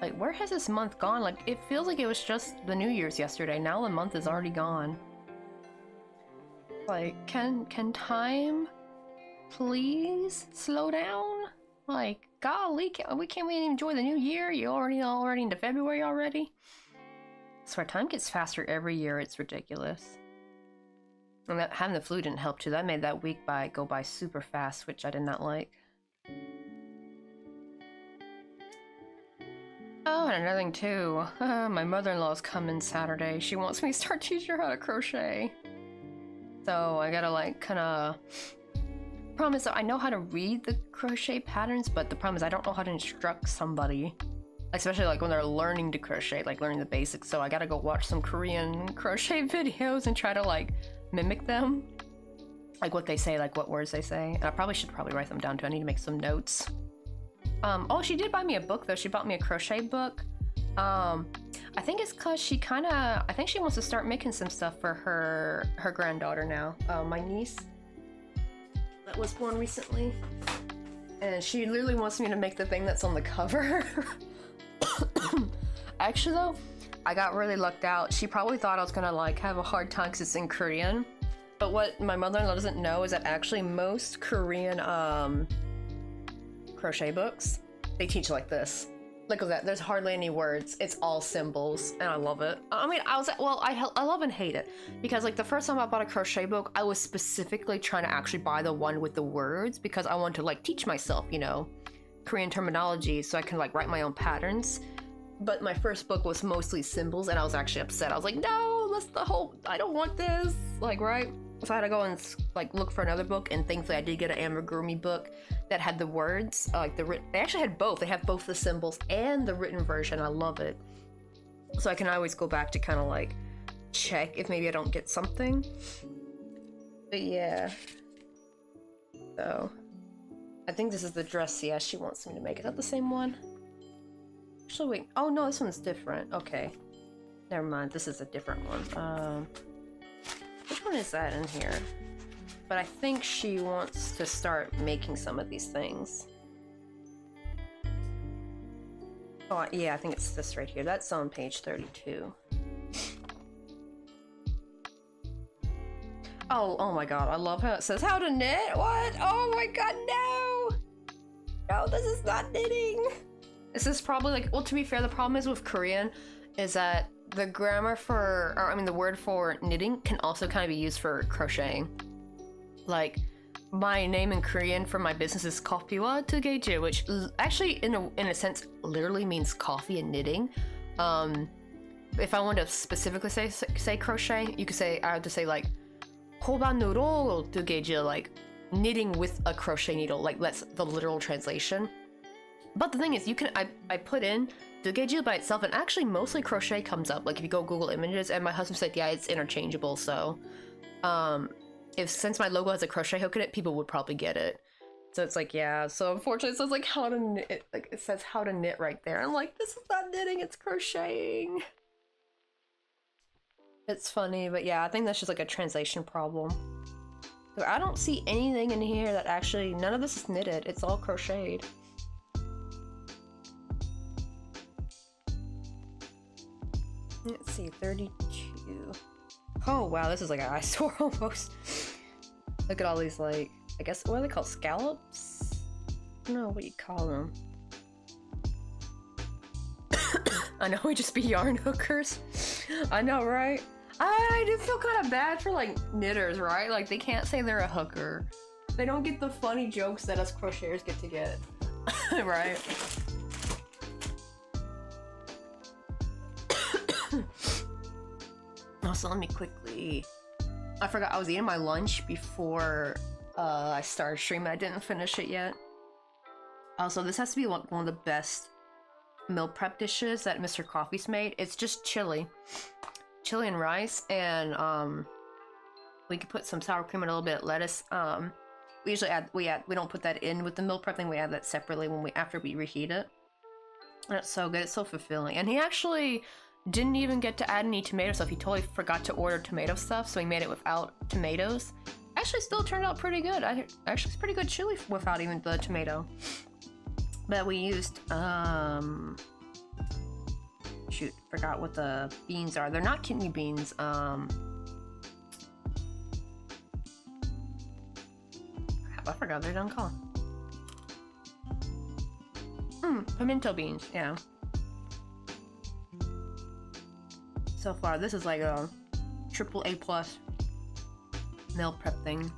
Like, where has this month gone? Like, it feels like it was just the New Year's yesterday. Now the month is already gone. Like, can time please slow down? Like, golly, can't we even enjoy the new year? You're already into February already? I swear, time gets faster every year. It's ridiculous. And that, having the flu didn't help too. That made that week go by super fast, which I did not like. Oh, and another thing too. My mother-in-law's coming Saturday. She wants me to start teaching her how to crochet. So I gotta like kind of. Problem is, I know how to read the crochet patterns, but the problem is I don't know how to instruct somebody, especially like when they're learning to crochet, like learning the basics. So I gotta go watch some Korean crochet videos and try to like mimic them, like what they say, like what words they say. And I should probably write them down too. I need to make some notes. Oh, she did buy me a book though. She bought me a crochet book. I think it's cause I think she wants to start making some stuff for her granddaughter now. My niece that was born recently. and she literally wants me to make the thing that's on the cover. Actually though, I got really lucked out. She probably thought I was gonna like have a hard time because it's in Korean. But what my mother-in-law doesn't know is that actually most Korean crochet books, they teach like this. Look at that, there's hardly any words. It's all symbols, and I love it. I mean, I love and hate it. Because like the first time I bought a crochet book, I was specifically trying to actually buy the one with the words because I wanted to like teach myself, you know, Korean terminology so I can like write my own patterns. But my first book was mostly symbols, and I was actually upset. I was like, no, that's the whole, I don't want this, like, right? So I had to go and like look for another book, and thankfully I did get an amigurumi book that had the words, like they actually had both. They have both the symbols and the written version. I love it. So I can always go back to kind of like check if maybe I don't get something. But yeah. So I think this is the dress, yeah, she wants me to make. Is that the same one? Actually, wait. Oh no, this one's different. Okay. Never mind, this is a different one. Which one is that in here? But I think she wants to start making some of these things. Oh, yeah, I think it's this right here. That's on page 32. Oh my god, I love how it says how to knit. What? Oh my god, no! No, this is not knitting. This is probably like, well, to be fair, the problem is with Korean is that the grammar for, or I mean the word for knitting can also kind of be used for crocheting. Like, my name in Korean for my business is Kopiwa Tugeju, which actually in a sense literally means coffee and knitting. If I want to specifically say crochet, you could say, I have to say like Kobanuro Tugeju, like knitting with a crochet needle, like that's the literal translation. But the thing is, you can, I put in Dugeju by itself, and actually mostly crochet comes up, like if you go Google Images, and my husband said, yeah, it's interchangeable, so since my logo has a crochet hook in it, people would probably get it. So it's like, yeah, so unfortunately it says like how to knit, like it says how to knit right there. I'm like, this is not knitting, it's crocheting. It's funny, but yeah, I think that's just like a translation problem. So I don't see anything in here that actually, none of this is knitted, it's all crocheted. Let's see, 32. Oh wow, this is like an eyesore almost. Look at all these, like, I guess, what are they called? Scallops? I don't know what you call them. I know we just be yarn hookers. I know, right? I do feel kind of bad for like knitters, right? Like they can't say they're a hooker. They don't get the funny jokes that us crocheters get to get. Right? Also, let me quickly... I forgot I was eating my lunch before I started streaming. I didn't finish it yet. Also, this has to be one of the best meal prep dishes that Mr. Coffee's made. It's just chili. Chili and rice, and we could put some sour cream and a little bit of lettuce. We usually we don't put that in with the meal prep thing. We add that separately after we reheat it. And it's so good. It's so fulfilling. And he actually didn't even get to add any tomato stuff. He totally forgot to order tomato stuff, so he made it without tomatoes. Actually, still turned out pretty good. Actually, it's pretty good chili without even the tomato. But we used shoot, forgot what the beans are. They're not kidney beans. Crap, I forgot they're done called. Pimento beans, yeah. So far, this is like a AAA+ meal prep thing.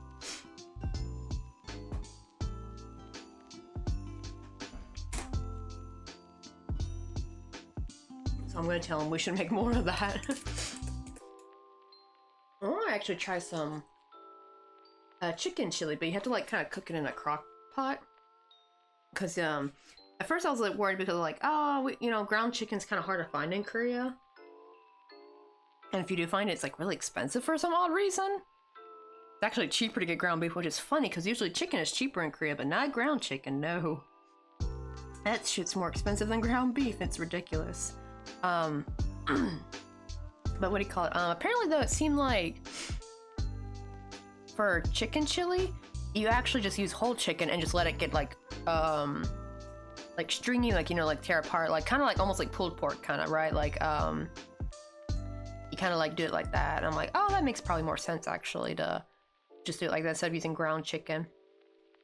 So I'm gonna tell him we should make more of that. I want to actually try some chicken chili, but you have to like kind of cook it in a crock pot. Cause at first I was like worried because like, oh, you know, ground chicken's kind of hard to find in Korea. And if you do find it, it's like really expensive for some odd reason. It's actually cheaper to get ground beef, which is funny because usually chicken is cheaper in Korea, but not ground chicken, no. That shit's more expensive than ground beef, it's ridiculous. But what do you call it? Apparently though, it seemed like for chicken chili, you actually just use whole chicken and just let it get like like stringy, like, you know, like tear apart, like kind of like almost like pulled pork kind of, right? Like you kind of like do it like that, and I'm like, oh, that makes probably more sense actually to just do it like that instead of using ground chicken.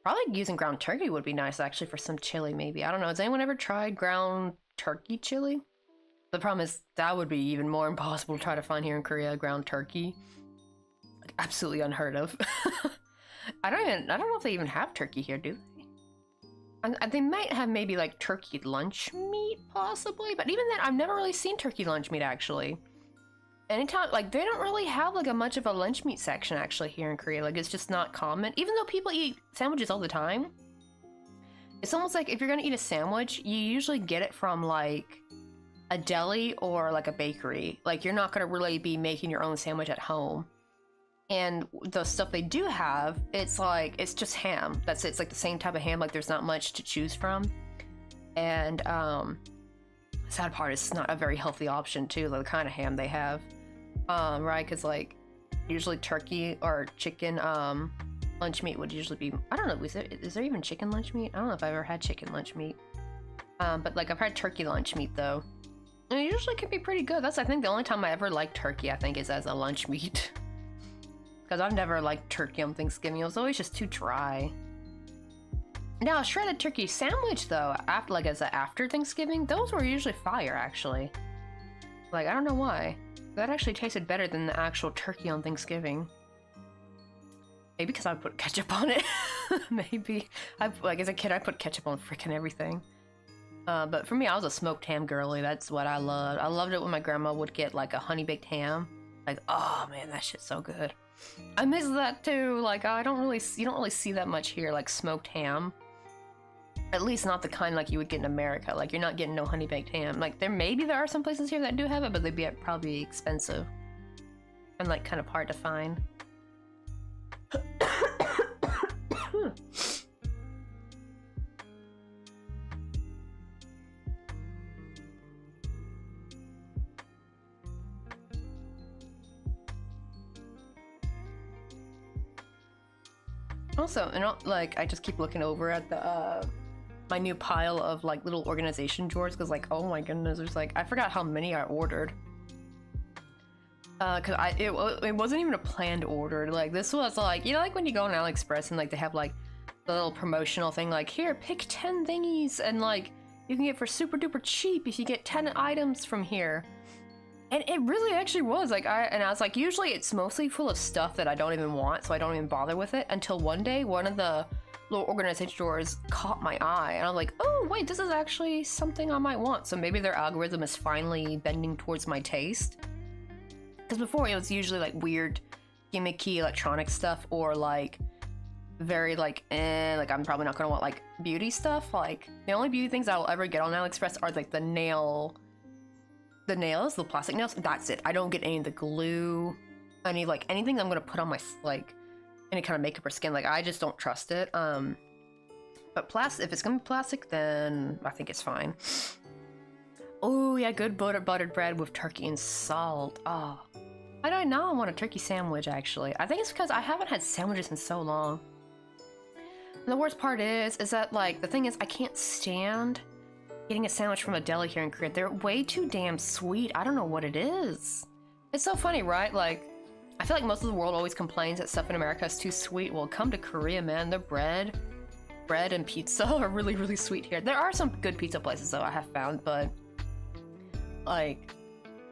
Probably using ground turkey would be nice actually for some chili maybe. I don't know, has anyone ever tried ground turkey chili? The problem is that would be even more impossible to try to find here in Korea, ground turkey. Like absolutely unheard of. I don't know if they even have turkey here, do they? They might have maybe like turkey lunch meat possibly, but even then I've never really seen turkey lunch meat actually. Anytime, like, they don't really have like a much of a lunch meat section actually here in Korea. Like, it's just not common, even though people eat sandwiches all the time. It's almost like if you're gonna eat a sandwich, you usually get it from like a deli or like a bakery. Like, you're not gonna really be making your own sandwich at home. And the stuff they do have, it's like, it's just ham. That's it. It's like the same type of ham. Like, there's not much to choose from. And sad part is it's not a very healthy option too, like the kind of ham they have. Right, because like usually turkey or chicken lunch meat would usually be, I don't know, is there even chicken lunch meat? I don't know if I've ever had chicken lunch meat. But like I've had turkey lunch meat though. And it usually can be pretty good. That's, I think, the only time I ever liked turkey, I think, is as a lunch meat. Because I've never liked turkey on Thanksgiving. It was always just too dry. Now, a shredded turkey sandwich, though, after, like, as a after Thanksgiving, those were usually fire, actually. Like, I don't know why. That actually tasted better than the actual turkey on Thanksgiving. Maybe because I put ketchup on it. Maybe. Like, as a kid, I put ketchup on freaking everything. But for me, I was a smoked ham girly. That's what I loved. I loved it when my grandma would get, like, a honey-baked ham. Like, oh, man, that shit's so good. I miss that, too. Like, you don't really see that much here, like, smoked ham. At least not the kind like you would get in America. Like, you're not getting no honey baked ham. Like, there are some places here that do have it, but they'd be probably expensive and like kind of hard to find. Also, and like, I just keep looking over at the my new pile of like little organization drawers, because like, oh my goodness, there's like, I forgot how many I ordered. Cause it wasn't even a planned order. Like, this was like, you know, like when you go on AliExpress and like they have like the little promotional thing, like, here, pick 10 thingies and like you can get for super duper cheap if you get 10 items from here. And it really actually was like, I was like, usually it's mostly full of stuff that I don't even want, so I don't even bother with it, until one day one of the little organization drawers caught my eye, and I'm like, oh wait, this is actually something I might want. So maybe their algorithm is finally bending towards my taste. Because before it was usually like weird, gimmicky electronic stuff, or like very like, like I'm probably not gonna want like beauty stuff. Like, the only beauty things I will ever get on AliExpress are like the nails, the plastic nails. That's it. I don't get any of the glue, any like anything I'm gonna put on my like any kind of makeup or skin. Like, I just don't trust it. But if it's gonna be plastic, then I think it's fine. Oh yeah, good buttered bread with turkey and salt. Oh, I don't know. I want a turkey sandwich actually. I think it's because I haven't had sandwiches in so long. And the worst part is that like the thing is, I can't stand getting a sandwich from a deli here in Korea. They're way too damn sweet. I don't know what it is. It's so funny, right? Like, I feel like most of the world always complains that stuff in America is too sweet. Well, come to Korea, man. The bread and pizza are really, really sweet here. There are some good pizza places, though, I have found, but like,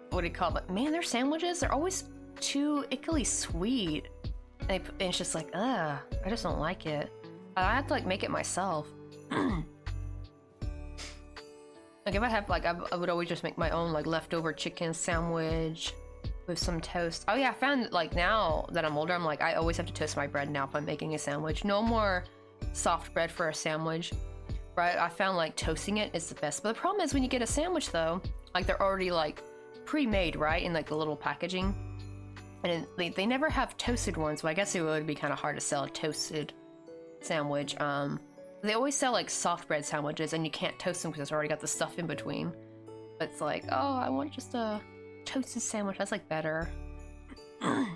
what do you call it? Man, their sandwiches, they're always too ickily sweet. And it's just like, I just don't like it. I have to like make it myself. Like, if I have like, I would always just make my own like leftover chicken sandwich with some toast. Oh yeah, I found like now that I'm older, I'm like, I always have to toast my bread now if I'm making a sandwich. No more soft bread for a sandwich, right? I found like toasting it is the best. But the problem is when you get a sandwich though, like they're already like pre-made, right? In like the little packaging. And they never have toasted ones, so I guess it would be kind of hard to sell a toasted sandwich. They always sell like soft bread sandwiches and you can't toast them because it's already got the stuff in between. But it's like, oh, I want just a toasted sandwich. That's like better. Oh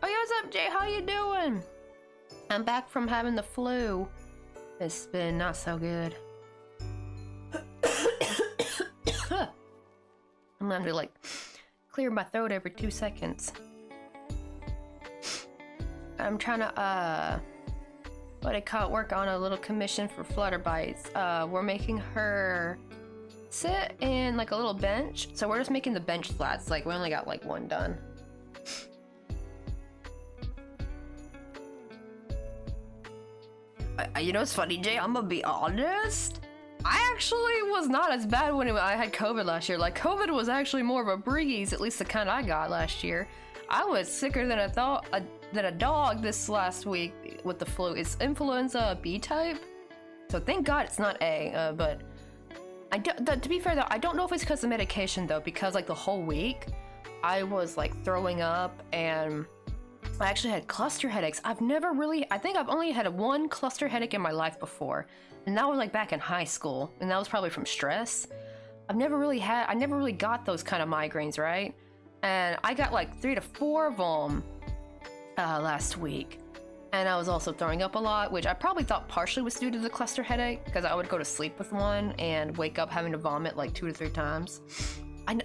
yeah, what's up, Jay? How you doing? I'm back from having the flu. It's been not so good. I'm gonna have to like clear my throat every 2 seconds. I'm trying to what I call it, work on a little commission for Fluterbites. We're making her sit in like a little bench. So we're just making the bench flats. Like we only got like one done. You know what's funny, Jay? I'm gonna be honest. I actually was not as bad when I had COVID last year. Like COVID was actually more of a breeze, at least the kind I got last year. I was sicker than a dog this last week with the flu. It's influenza B type, so thank God it's not A. But to be fair though, I don't know if it's because of medication though, because like the whole week I was like throwing up and I actually had cluster headaches. I think I've only had one cluster headache in my life before, and that was like back in high school, and that was probably from stress. I never really got those kind of migraines, right? And I got like 3 to 4 of them last week. And I was also throwing up a lot, which I probably thought partially was due to the cluster headache, because I would go to sleep with one and wake up having to vomit like 2 to 3 times.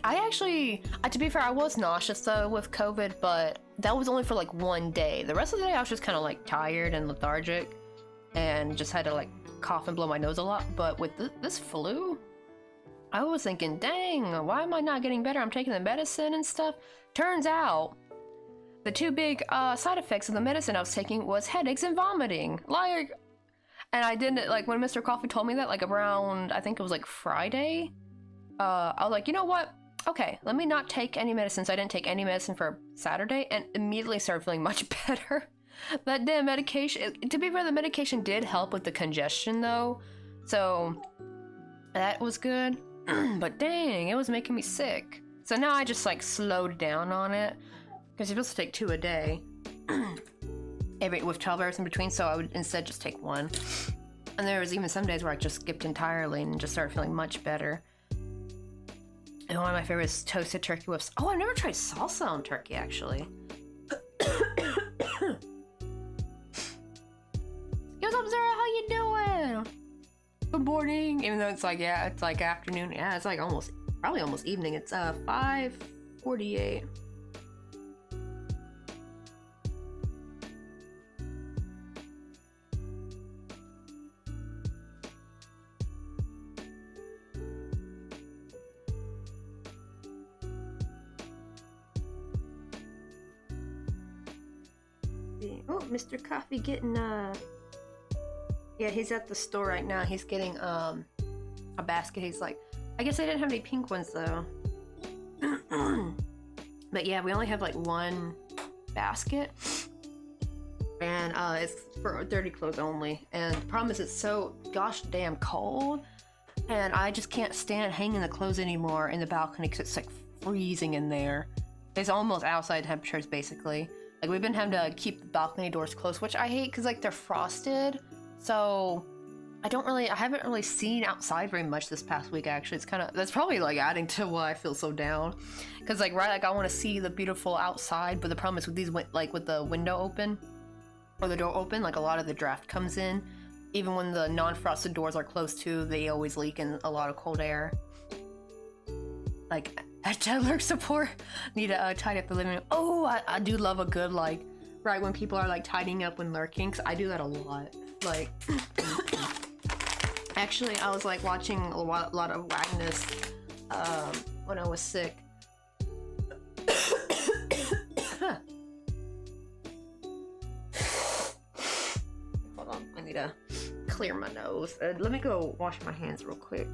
I actually, to be fair, I was nauseous though with COVID, but that was only for like one day. The rest of the day I was just kind of like tired and lethargic and just had to like cough and blow my nose a lot. But with this flu, I was thinking, dang, why am I not getting better? I'm taking the medicine and stuff. Turns out the 2 big side effects of the medicine I was taking was headaches and vomiting. Like, and I didn't, like when Mr. Coffee told me that, like around, I think it was like Friday, I was like, you know what? Okay, let me not take any medicine. So I didn't take any medicine for Saturday and immediately started feeling much better. That damn medication, to be fair, the medication did help with the congestion though. So that was good. But dang, it was making me sick. So now I just like slowed down on it, because you're supposed to take 2 a day with 12 hours in between, so I would instead just take 1. And there was even some days where I just skipped entirely and just started feeling much better. And one of my favorites is toasted turkey whips. Oh, I've never tried salsa on turkey, actually. Yo, what's up, Zara? How you doing? Good morning. Even though it's like, yeah, it's like afternoon. Yeah, it's like probably almost evening. It's 5:48. Oh, Mr. Coffee getting yeah, he's at the store right now. He's getting a basket. He's like, I guess I didn't have any pink ones though. But yeah, we only have like 1 basket, and it's for dirty clothes only. And the problem is it's so gosh damn cold, and I just can't stand hanging the clothes anymore in the balcony because it's like freezing in there. It's almost outside temperatures basically. Like we've been having to keep the balcony doors closed, which I hate because like they're frosted. So I haven't really seen outside very much this past week actually. It's that's probably like adding to why I feel so down. Cause like, right, like I want to see the beautiful outside, but the problem is with these, like with the window open or the door open, like a lot of the draft comes in. Even when the non-frosted doors are closed too, they always leak in a lot of cold air. Like, lurk support. Need to tidy up the living room. Oh, I do love a good, like, right when people are like tidying up when lurking, cause I do that a lot. Like, actually, I was like watching a lot of Wagnus when I was sick. Hold on, I need to clear my nose. Let me go wash my hands real quick.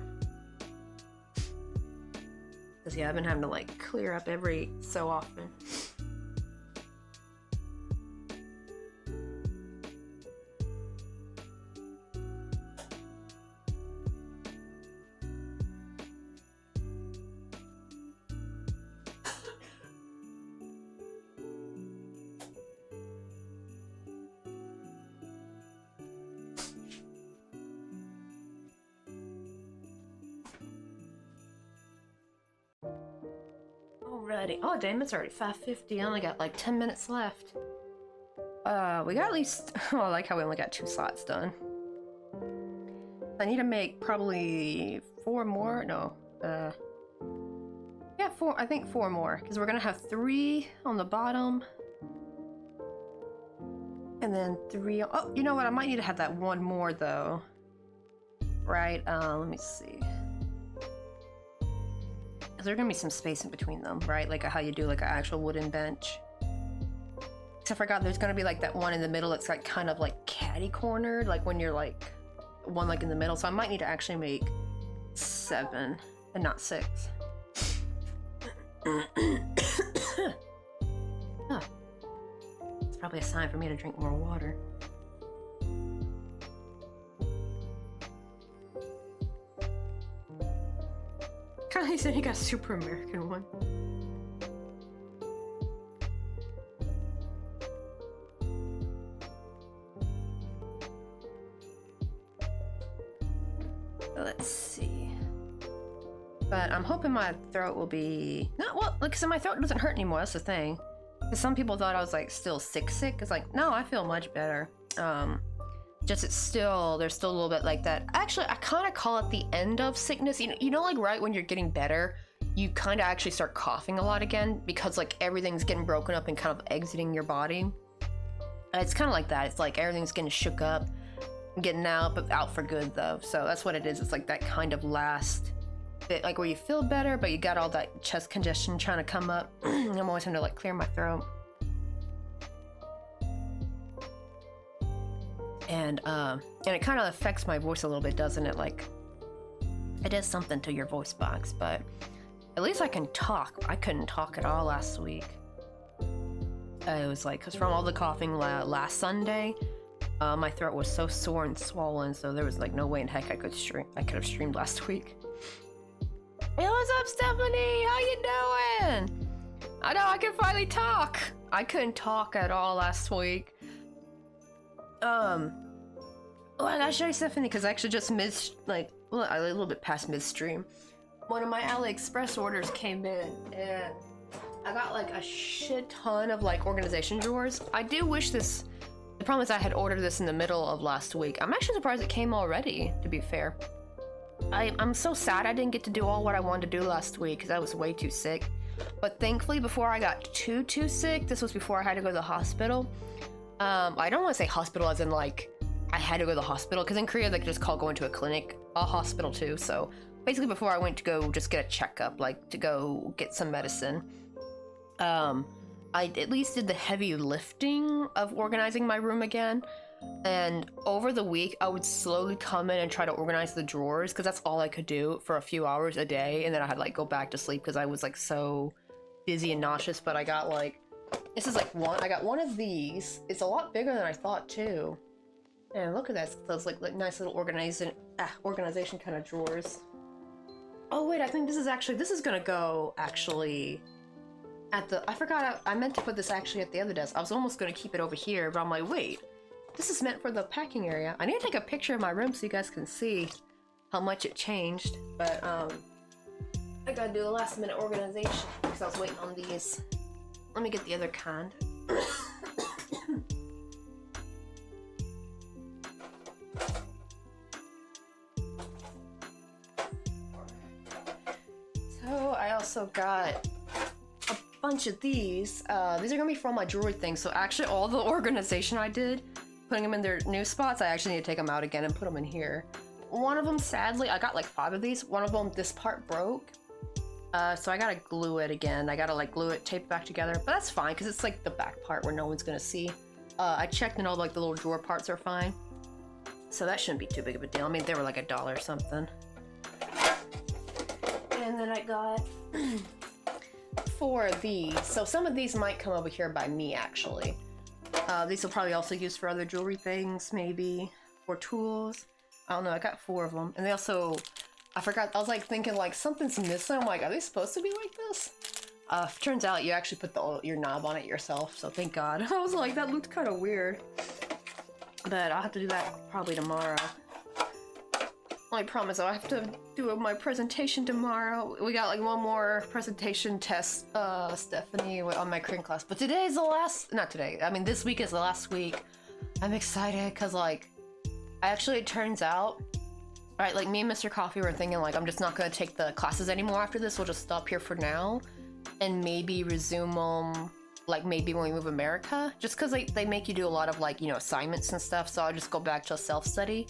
Cause yeah, I've been having to like clear up every so often. Alrighty. Oh damn, it's already 5:50. I only got like 10 minutes left. We got at least, oh, I like how we only got 2 slots done. I need to make probably 4 more. No, yeah, 4. I think 4 more because we're gonna have 3 on the bottom, and then 3. Oh, you know what? I might need to have that 1 more though. Right? Let me see. There's gonna be some space in between them, right? Like how you do like an actual wooden bench. I forgot there's gonna be like that one in the middle that's like kind of like catty cornered, like when you're like one like in the middle. So I might need to actually make 7 and not 6. Huh. It's probably a sign for me to drink more water. Kylie said he got a super American one. Let's see. But I'm hoping my throat will be... No, well, like, so my throat doesn't hurt anymore, that's the thing. Because some people thought I was, like, still sick. It's like, no, I feel much better. Just it's still, there's still a little bit like that. Actually, I kind of call it the end of sickness. You know, like, right when you're getting better, you kind of actually start coughing a lot again because, like, everything's getting broken up and kind of exiting your body. It's kind of like that. It's like everything's getting shook up. Getting out, but out for good though. So that's what it is. It's like that kind of last bit, like where you feel better, but you got all that chest congestion trying to come up. I'm always trying to like clear my throat. And it kind of affects my voice a little bit, doesn't it? Like it does something to your voice box, but at least I can talk. I couldn't talk at all last week. It was like, cause from all the coughing last Sunday, my throat was so sore and swollen, so there was like no way in heck I could have streamed last week. Hey, what's up, Stephanie? How you doing? I know I can finally talk. I couldn't talk at all last week. Oh, I gotta show you Stephanie because I actually just missed a little bit past midstream. One of my AliExpress orders came in, and I got like a shit ton of like organization drawers. I do wish this. The problem is I had ordered this in the middle of last week. I'm actually surprised it came already, to be fair. I'm so sad I didn't get to do all what I wanted to do last week because I was way too sick. But thankfully, before I got too sick, this was before I had to go to the hospital. I don't want to say hospital as in like I had to go to the hospital because in Korea they just call going to a clinic a hospital too. So basically before I went to go just get a checkup, like to go get some medicine. I at least did the heavy lifting of organizing my room again, and over the week I would slowly come in and try to organize the drawers because that's all I could do for a few hours a day, and then I had like go back to sleep because I was like so dizzy and nauseous. But I got like, this is like I got one of these. It's a lot bigger than I thought too, and look at that, those like nice little organization kind of drawers. Oh wait, I think this is gonna go actually I forgot I meant to put this actually at the other desk. I was almost going to keep it over here, but I'm like, wait, this is meant for the packing area. I need to take a picture of my room so you guys can see how much it changed. But I gotta do a last minute organization because I was waiting on these. Let me get the other kind. So I also got bunch of these. These are gonna be from my jewelry thing. So actually all the organization I did, putting them in their new spots, I actually need to take them out again and put them in here. One of them, sadly, I got like 5 of these. One of them, this part broke. So I gotta glue it again. I gotta like glue it, tape it back together, but that's fine because it's like the back part where no one's gonna see. I checked and all like the little drawer parts are fine. So that shouldn't be too big of a deal. I mean, they were like $1 or something. And then I got 4 of these. So some of these might come over here by me, actually. These will probably also use for other jewelry things, maybe, or tools. I don't know, I got 4 of them. And they also, I forgot, I was like thinking like something's missing. I'm like, are they supposed to be like this? Turns out you actually put your knob on it yourself, so thank God. I was like, that looked kind of weird. But I'll have to do that probably tomorrow. I promise I'll have to do my presentation tomorrow. We got like one more presentation test, Stephanie, on my Korean class. But today's the last, not today, I mean this week is the last week. I'm excited because like, it turns out, Right, like me and Mr. Coffee were thinking like I'm just not gonna take the classes anymore after this. We'll just stop here for now, and maybe resume them like maybe when we move America. Just because they make you do a lot of like, you know, assignments and stuff. So I'll just go back to self-study.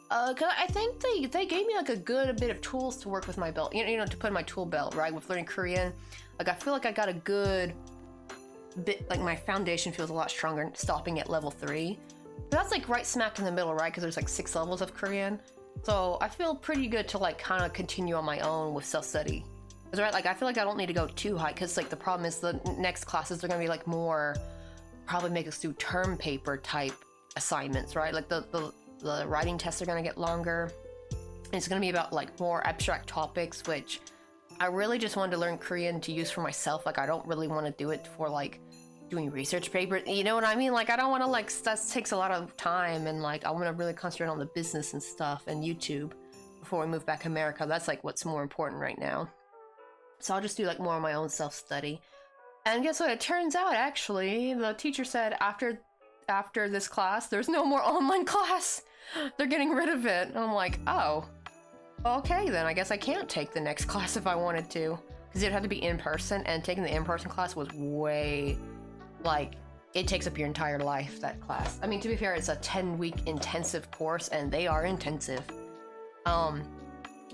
Cause I think they gave me like a good bit of tools to work with my belt. You know, to put in my tool belt, right? With learning Korean, like I feel like I got a good bit. Like my foundation feels a lot stronger stopping at level 3. But that's like right smack in the middle, right? Because there's like 6 levels of Korean. So I feel pretty good to like kind of continue on my own with self-study. Because right, like I feel like I don't need to go too high because like the problem is the next classes are gonna be like more, probably make us do term paper type assignments, right? Like the writing tests are gonna get longer. And it's gonna be about like more abstract topics, which I really just wanted to learn Korean to use for myself. Like I don't really want to do it for like doing research papers, you know what I mean? Like I don't want to like, that takes a lot of time, and like I want to really concentrate on the business and stuff and YouTube before we move back to America. That's like what's more important right now. So I'll just do like more of my own self-study. And guess what? It turns out actually the teacher said after this class there's no more online class. They're getting rid of it. And I'm like, oh, okay, then I guess I can't take the next class if I wanted to, because it had to be in person, and taking the in-person class was way, like, it takes up your entire life, that class. I mean, to be fair, it's a 10-week intensive course, and they are intensive.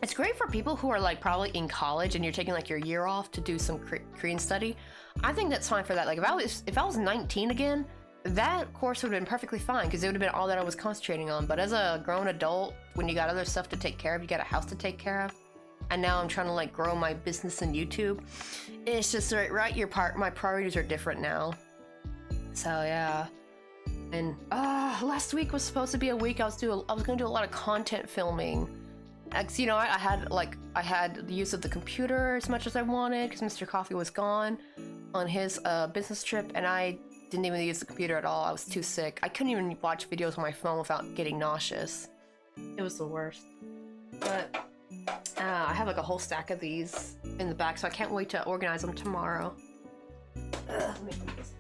It's great for people who are like probably in college and you're taking like your year off to do some Korean study. I think that's fine for that. Like if I was 19 again, that course would have been perfectly fine because it would have been all that I was concentrating on. But as a grown adult, when you got other stuff to take care of, you got a house to take care of, and now I'm trying to like grow my business and YouTube, it's just right. My priorities are different now. So yeah. And last week was supposed to be a week I was gonna do a lot of content filming. You know, I had the use of the computer as much as I wanted because Mr. Coffee was gone on his business trip, and I didn't even use the computer at all. I was too sick. I couldn't even watch videos on my phone without getting nauseous. It was the worst. But I have like a whole stack of these in the back, so I can't wait to organize them tomorrow. Let me put this back.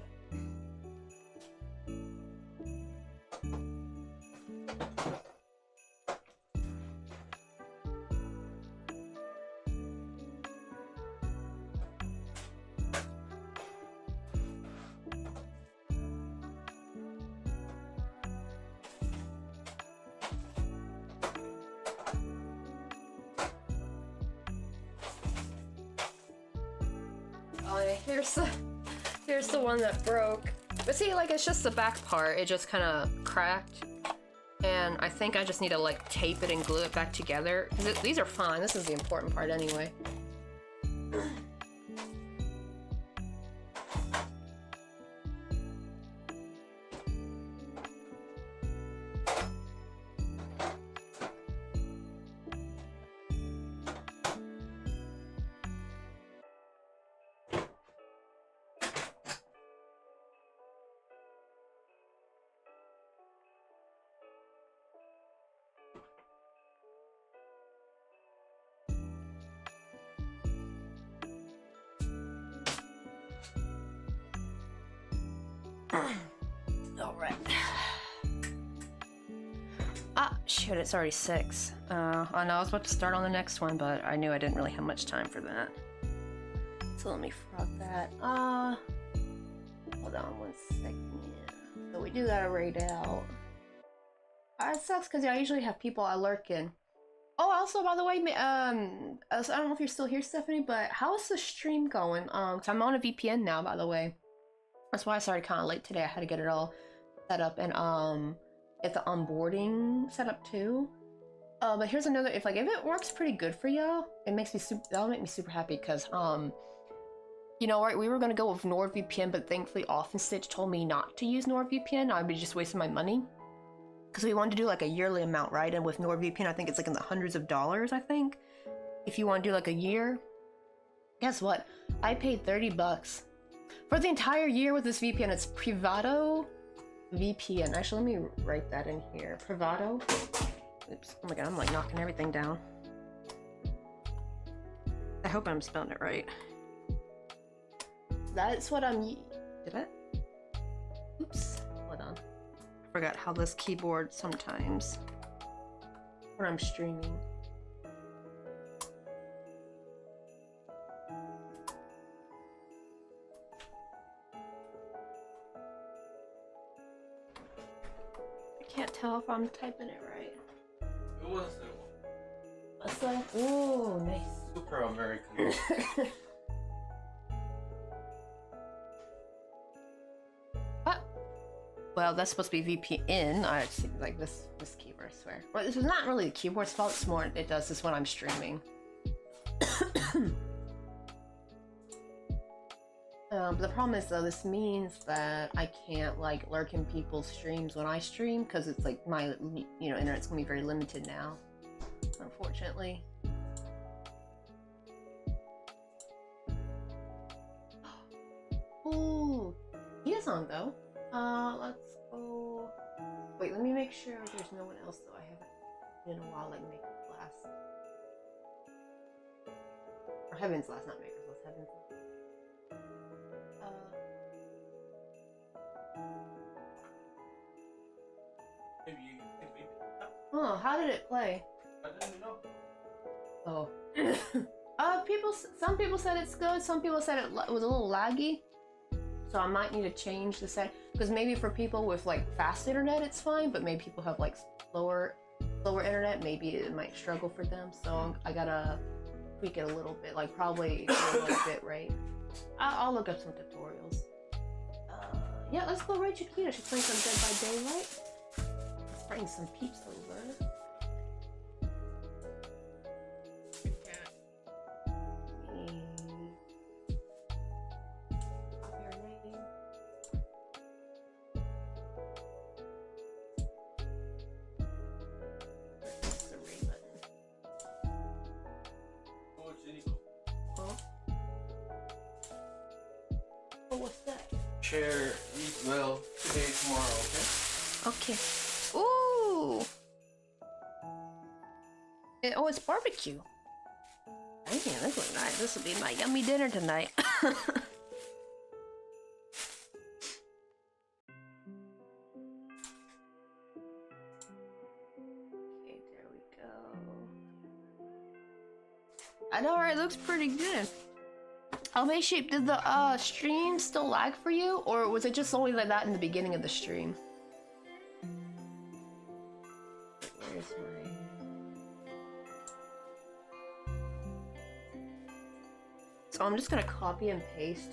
Here's the one that broke. But see, like, it's just the back part. It just kind of cracked. And I think I just need to, like, tape it and glue it back together. Because these are fine. This is the important part anyway. Alright. Ah, shoot, it's already 6. I know I was about to start on the next one, but I knew I didn't really have much time for that. So let me frog that. Hold on 1 second. So we do gotta raid out. It sucks because I usually have people I lurk in. Oh, also, by the way, I don't know if you're still here, Stephanie, but how is the stream going? Cause I'm on a VPN now, by the way. That's why I started kind of late today. I had to get it all set up and get the onboarding set up too. But here's another. If it works pretty good for y'all, that'll make me super happy because you know, right? We were gonna go with NordVPN, but thankfully OffenStitch told me not to use NordVPN. I'd be just wasting my money because we wanted to do like a yearly amount, right? And with NordVPN, I think it's like in the hundreds of dollars. I think if you want to do like a year. Guess what? I paid $30. For the entire year with this VPN. It's Privado VPN. Actually, let me write that in here. Privado. Oops. Oh my god, I'm like knocking everything down. I hope I'm spelling it right. That's what I'm... Did I? Oops. Hold on. I forgot how this keyboard sometimes when I'm streaming. I can't tell if I'm typing it right. It was What's that? Oh, nice. super American. What? Well, that's supposed to be VPN. I see, like this keyboard, I swear. Well, this is not really the keyboard's fault. It's more it does this when I'm streaming. But the problem is though, this means that I can't like lurk in people's streams when I stream because it's like my internet's gonna be very limited now, unfortunately. Ooh, he is on though. Let's go. Wait, let me make sure there's no one else though. I haven't in a while like Maker's Last. Or Heaven's Last, not Maker's Last, Heaven's Last. Oh, how did it play? I didn't know. Oh. Some people said it's good, some people said it was a little laggy. So I might need to change the setting, because maybe for people with like fast internet it's fine, but maybe people have like slower internet, maybe it might struggle for them. So I gotta tweak it a little bit, like probably a little bit, right? I'll look up some tutorials. Yeah, let's go right Chiquita. She's playing some Dead by Daylight. Let's bring some peeps over. Oh, what's that? Share, eat well, today, tomorrow, okay? Okay. Ooh! Oh, it's barbecue. Damn, this looks nice. This will be my yummy dinner tonight. Okay, there we go. I know, right? It looks pretty good. Shape, did the stream still lag for you, or was it just only like that in the beginning of the stream? Where's my... So I'm just gonna copy and paste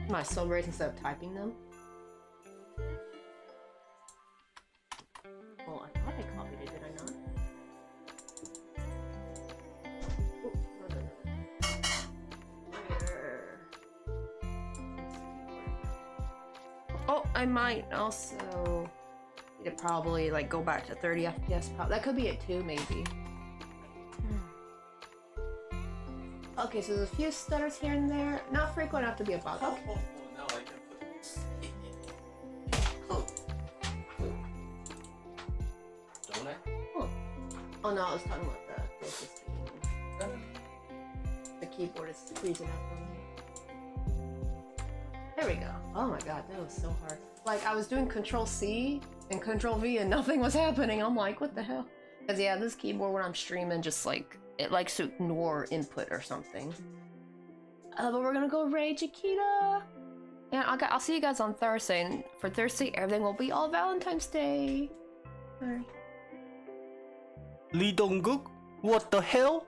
my celebrates instead of typing them. Well, I thought I copied it, did I not? Oh, I might also need to probably like go back to 30 FPS. That could be it too, maybe. Okay, so there's a few stutters here and there. Not frequent enough to be a bug. Okay. Oh, now I can put this. Don't I? Oh no, I was talking about the closest game. The keyboard is freezing up on me. There we go. Oh my god, that was so hard. Like, I was doing Control-C and Control-V and nothing was happening. I'm like, what the hell? Because yeah, this keyboard when I'm streaming just like, it likes to ignore input or something. But we're gonna go raid Chiquita! And I'll see you guys on Thursday, and for Thursday everything will be all Valentine's Day. Alright. Lee Dong-guk? What the hell?